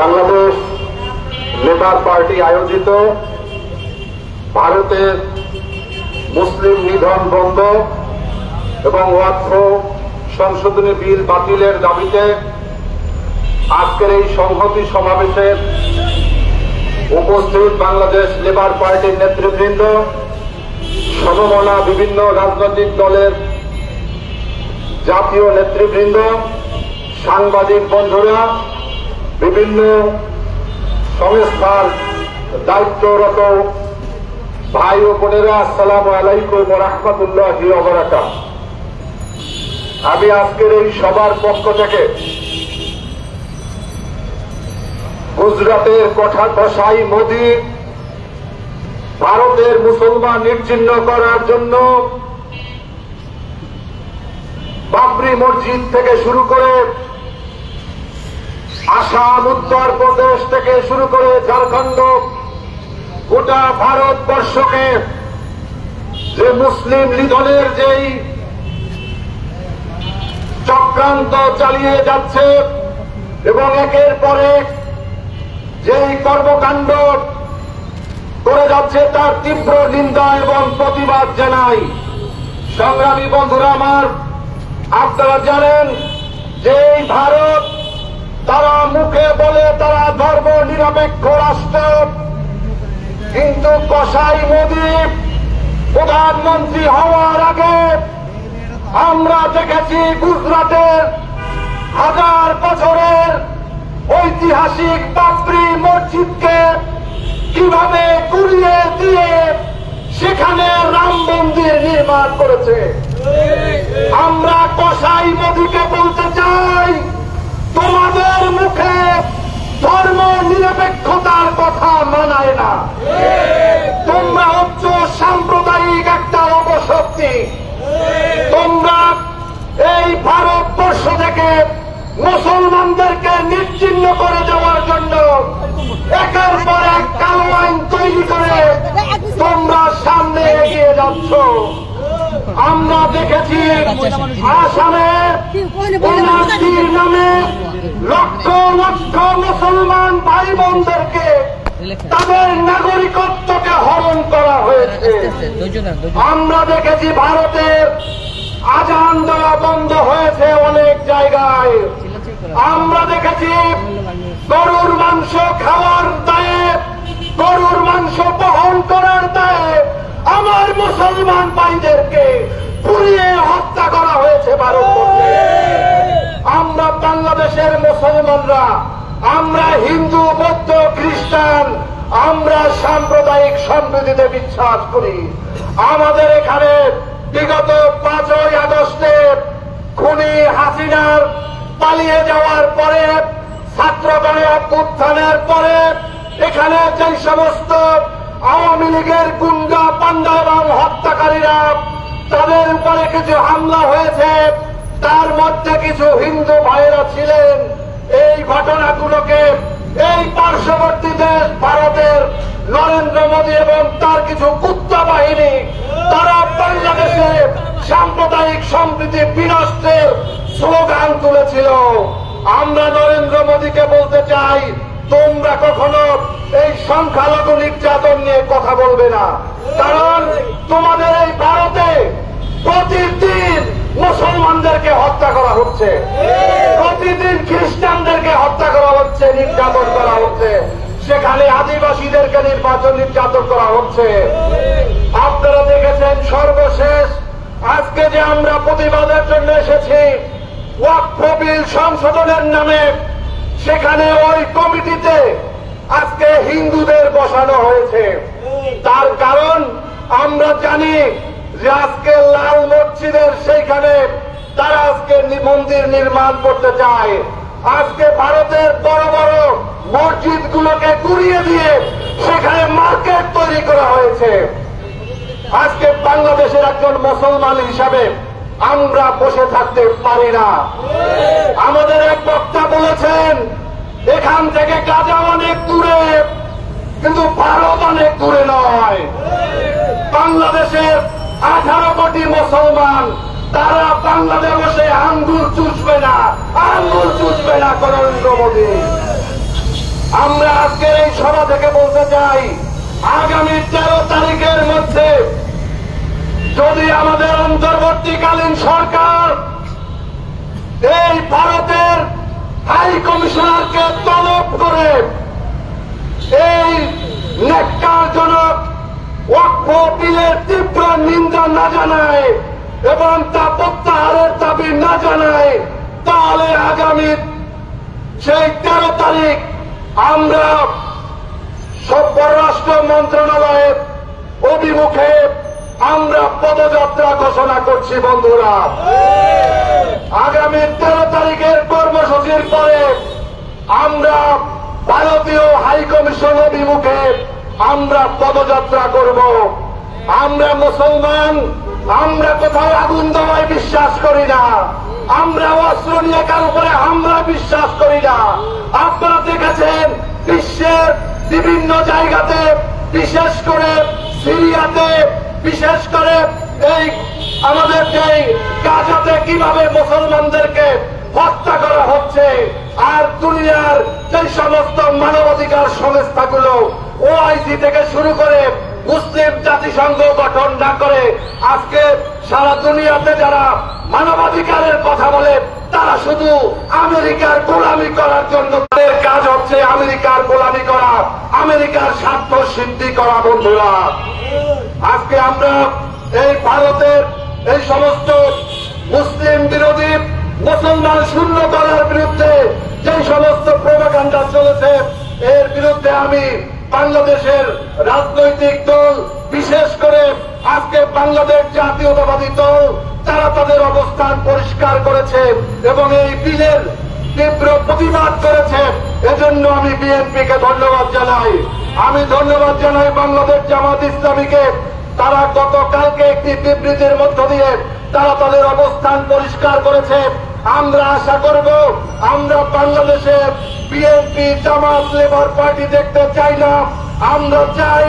Bangladesh labour party আয়োজিত ভারতের মুসলিম নিধন বন্ধ এবং ওয়াকফ সংশোধনী বিল বাতিলের দাবিতে আজকের এই সংহতি সমাবেশের উপস্থিত বাংলাদেশ লেবার পার্টির নেতৃবৃন্দ, সমমনা বিভিন্ন রাজনৈতিক দলের জাতীয় নেতৃবৃন্দ, সাংবাদিক বন্ধুরা, বিভিন্ন সংস্থার দায়িত্বরত ভাই ও বোনেরা, আসসালামু আলাইকুম ওয়া রাহমাতুল্লাহি ওয়া বারাকাতুহু। আমি আজকের এই সবার পক্ষ থেকে গুজরাটের কসাই মোদী ভারতের মুসলমান নির্চিহ্ন করার জন্য বাবরি মসজিদ থেকে শুরু করে আসাম, উত্তরপ্রদেশ থেকে শুরু করে ঝাড়খণ্ড, গোটা ভারতবর্ষকে যে মুসলিম নিধনের যেই চক্রান্ত চালিয়ে যাচ্ছে এবং একের পর এক যেই কর্মকাণ্ড করে যাচ্ছে, তার তীব্র নিন্দা এবং প্রতিবাদ জানাই। সংগ্রামী বন্ধুরা আমার, আপনারা জানেন যে এই ভারত, তারা মুখে বলে তারা ধর্ম নিরপেক্ষ রাষ্ট্র, কিন্তু কসাই মোদী প্রধানমন্ত্রী হওয়ার আগে আমরা দেখেছি গুজরাটের 1000 বছরের ঐতিহাসিক বাবরি মসজিদ মসজিদকে কিভাবে গুড়িয়ে দিয়ে সেখানে রাম মন্দির নির্মাণ করেছে। আমরা কসাই মোদিকে বলতে চাই, তোমাদের মুখে ধর্ম নিরপেক্ষতার কথা মানায় না। তোমরা হচ্ছ সাম্প্রদায়িক একটা অপশক্তি। তোমরা এই ভারতবর্ষ থেকে মুসলমানদেরকে নিশ্চিহ্ন করে দেওয়ার জন্য একের পর এক কালো আইন তৈরি করে তোমরা সামনে এগিয়ে যাচ্ছ। আমরা দেখেছি আসামে এনআরসির নামে লক্ষ লক্ষ মুসলমান ভাই বোনদেরকে তাদের নাগরিকত্বকে হরণ করা হয়েছে। আমরা দেখেছি ভারতের আজান দেওয়া বন্ধ হয়েছে অনেক জায়গায়। আমরা দেখেছি গরুর মাংস খাওয়ার দায়ে, গরুর মাংস বহন করার দায়ে আমার মুসলমান ভাইদেরকে পুড়িয়ে হত্যা করা হয়েছে ভারতবর্ষে। আমরা বাংলাদেশের মুসলমানরা, আমরা হিন্দু, বৌদ্ধ, খ্রিস্টান, আমরা সাম্প্রদায়িক সম্প্রীতিতে বিশ্বাস করি। আমাদের এখানে বিগত 5ই আগস্টে খুনি হাসিনার পালিয়ে যাওয়ার পরে, ছাত্র গণ অভ্যুত্থানের পরে এখানে যে সমস্ত আওয়ামী লীগের গুন্ডা পান্ডা এবং হত্যাকারীরা তাদের উপরে কিছু হামলা হয়েছে, তার মধ্যে কিছু হিন্দু ভাইয়েরা ছিলেন। এই ঘটনাগুলোকে এই পার্শ্ববর্তী দেশ ভারতের নরেন্দ্র মোদী এবং তার কিছু কুত্তা বাহিনী তারা বাংলাদেশে সাম্প্রদায়িক সম্প্রীতি বিনষ্টের স্লোগান তুলেছিল। আমরা নরেন্দ্র মোদীকে বলতে চাই, তোমরা কখনো এই সংখ্যালঘু নির্যাতন নিয়ে কথা বলবে না। কারণ তোমাদের এই ভারতে প্রতিদিন মুসলমানদেরকে হত্যা করা হচ্ছে, প্রতিদিন খ্রিস্টানদেরকে হত্যা করা হচ্ছে, নির্যাতন করা হচ্ছে, সেখানে আদিবাসীদেরকে নির্যাতন করা হচ্ছে। আপনারা দেখেছেন সর্বশেষ আজকে যে আমরা প্রতিবাদের জন্য এসেছি ওয়াকফ বিল সংশোধনের নামে, সেখানে ওই কমিটিতে আজকে হিন্দুদের বসানো হয়েছে। তার কারণ আমরা জানি যে আজকে লাল মসজিদের সেইখানে তারা আজকে মন্দির নির্মাণ করতে চায়। আজকে ভারতের বড় বড় মসজিদ গুলোকে গুড়িয়ে দিয়ে সেখানে মার্কেট তৈরি করা হয়েছে। আজকে বাংলাদেশের একজন মুসলমান হিসাবে আমরা বসে থাকতে পারি না। আমাদের এক বক্তা বলেছেন, এখান থেকে গাজা অনেক দূরে, কিন্তু ভারত অনেক দূরে নয়। বাংলাদেশের 18 কোটি মুসলমান, তারা বাংলাদেশে বসে আঙ্গুর চুষবে না, আঙ্গুর চুষবে না নরেন্দ্র মোদী। আমরা আজকের এই সভা থেকে বলতে চাই, আগামী 13 তারিখের মধ্যে যদি আমাদের অন্তর্বর্তীকালীন সরকার এই ভারতের হাই কমিশনারকে তলব করে এই ন্যাক্কারজনক ওয়াকফ বিলের তীব্র নিন্দা না জানায় এবং তা প্রত্যাহারের দাবি না জানায়, তাহলে আগামী সেই 13 তারিখ আমরা পররাষ্ট্র মন্ত্রণালয়ের অভিমুখে আমরা পদযাত্রা ঘোষণা করছি। বন্ধুরা, আগামী 13 তারিখের কর্মসূচির পরে আমরা ভারতীয় হাই কমিশন অভিমুখে আমরা পদযাত্রা করব। আমরা মুসলমান, আমরা কোথাও আগুন দেওয়ায় বিশ্বাস করি না, আমরা অস্ত্র নিয়ে কার উপরে হামলা বিশ্বাস করি না। আপনারা দেখেছেন বিশ্বের বিভিন্ন জায়গাতে, বিশেষ করে সিরিয়াতে, বিশেষ করে এই আমাদের যে গাজাতে কিভাবে মুসলমানদেরকে হত্যা করা হচ্ছে। আর দুনিয়ার যে সমস্ত মানবাধিকার সংস্থাগুলো ওআইসি থেকে শুরু করে মুসলিম জাতিসংঘ গঠন না করে আজকে সারা দুনিয়াতে যারা মানবাধিকারের কথা বলে তারা শুধু আমেরিকার গোলামি করার জন্য, তাদের কাজ হচ্ছে আমেরিকার গোলামি করা, আমেরিকার স্বার্থ সিদ্ধি করা। বন্ধুরা, আজকে আমরা এই ভারতের এই সমস্ত মুসলিম বিরোধী, মুসলমান শূন্য করার বিরুদ্ধে যে সমস্ত প্রোপাগান্ডা চলেছে এর বিরুদ্ধে আমি বাংলাদেশের রাজনৈতিক দল, বিশেষ করে আজকে বাংলাদেশ জাতীয়তাবাদী দল, তারা তাদের অবস্থান পরিষ্কার করেছে এবং এই বিলের তীব্র প্রতিবাদ করেছে। এজন্য আমি বিএনপিকে ধন্যবাদ জানাই। আমি ধন্যবাদ জানাই বাংলাদেশ জামাত ইসলামীকে। তারা গতকালকে একটি বিবৃতির মধ্য দিয়ে তারা তাদের অবস্থান পরিষ্কার করেছে। আমরা আশা করব, আমরা বাংলাদেশে বিএনপি, জামাত, লেবার পার্টি দেখতে চাই না। আমরা চাই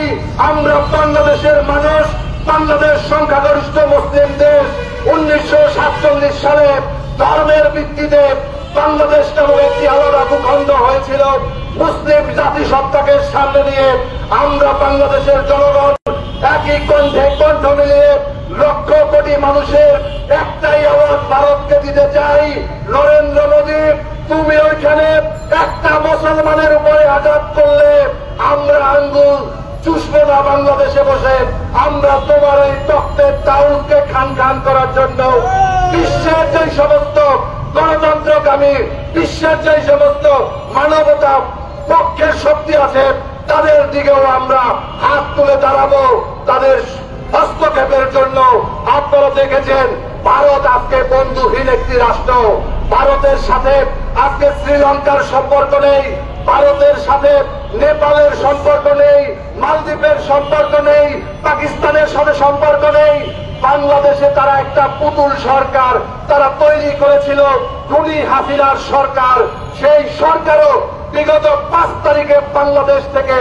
আমরা বাংলাদেশের মানুষ, বাংলাদেশ সংখ্যাগরিষ্ঠ মুসলিম দেশ। 1947 সালে ধর্মের ভিত্তিতে বাংলাদেশ নামক একটি আলাদা ভূখণ্ড হয়েছিল। মুসলিম জাতিসত্তাকে সামনে নিয়ে আমরা বাংলাদেশের জনগণ একই কণ্ঠে কণ্ঠ মিলিয়ে লক্ষ কোটি মানুষের একটাই আওয়াজ ভারতকে দিতে চাই। নরেন্দ্র মোদী, তুমি ওইখানে একটা মুসলমানের উপরে আঘাত করলে আমরা আঙ্গুল চুষবো না বাংলাদেশে বসে। আমরা তোমার এই তক্তের তাউলকে খান খান করার জন্য বিশ্বের যে সমস্ত গণতন্ত্রকামী, বিশ্বের যে সমস্ত মানবতা পক্ষের শক্তি আছে তাদের দিকেও আমরা হাত তুলে দাঁড়াবো তাদের হস্তক্ষেপের জন্য। আপনারা দেখেছেন ভারত আজকে বন্ধুহীন একটি রাষ্ট্র। ভারতের সাথে আজকে শ্রীলঙ্কার সম্পর্ক নেই, ভারতের সাথে নেপালের সম্পর্ক নেই, মালদ্বীপের সম্পর্ক নেই, পাকিস্তানের সাথে সম্পর্ক নেই। বাংলাদেশে তারা একটা পুতুল সরকার তারা তৈরি করেছিল, খুনি হাসিনার সরকার। সেই সরকারও বিগত 5 তারিখে বাংলাদেশ থেকে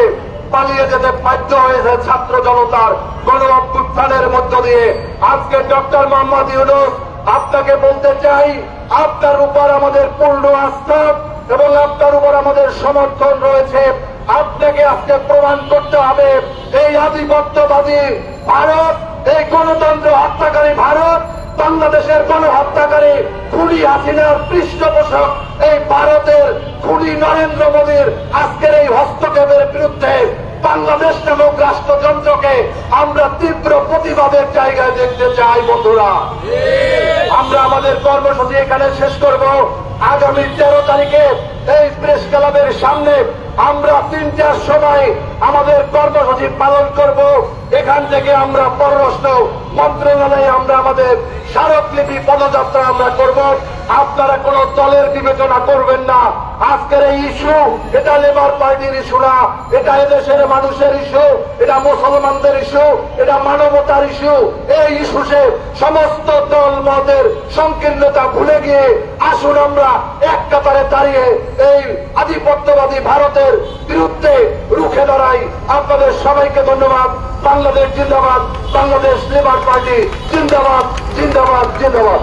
পালিয়ে যেতে বাধ্য হয়েছে ছাত্র জনতার গণ অভ্যুত্থানের মধ্য দিয়ে। আজকে ডক্টর মোহাম্মদ ইউনূস, আপনাকে বলতে চাই, আপনার উপর আমাদের পূর্ণ আস্থা এবং আপনার উপর আমাদের সমর্থন রয়েছে। আপনাকে আজকে প্রমাণ করতে হবে এই আধিপত্যবাদী ভারত, এই গণতন্ত্র হত্যাকারী ভারত, বাংলাদেশের গণহত্যাকারী খুনি হাসিনার পৃষ্ঠপোষক এই ভারতের খুনি নরেন্দ্র মোদীর আজকের এই হস্তক্ষেপের বিরুদ্ধে বাংলাদেশ নামক রাষ্ট্রযন্ত্রকে আমরা তীব্র প্রতিবাদের জায়গায় দেখতে চাই। বন্ধুরা, আমরা আমাদের কর্মসূচি এখানে শেষ করব। আগামী 13 তারিখে এই প্রেস ক্লাবের সামনে আমরা 3টার সময় আমাদের কর্মসূচি পালন করব। এখান থেকে আমরা পররাষ্ট্র মন্ত্রণালয়ে আমরা আমাদের স্মারকলিপি পদযাত্রা আমরা করব। আপনারা কোন দলের বিবেচনা করবেন না। আজকের এই ইস্যু, এটা লেবার পার্টির ইস্যু না, এটা এদেশের মানুষের ইস্যু, এটা মুসলমানদের ইস্যু, এটা মানবতার ইস্যু। এই ইস্যুতে সমস্ত দল মতের সংকীর্ণতা ভুলে গিয়ে আসুন আমরা এক কাতারে দাঁড়িয়ে এই আধিপত্যবাদী ভারতের বিরুদ্ধে রুখে দাঁড়াই। আপনাদের সবাইকে ধন্যবাদ। বাংলাদেশ জিন্দাবাদ, বাংলাদেশ লেবার পার্টি জিন্দাবাদ, জিন্দাবাদ, জিন্দাবাদ।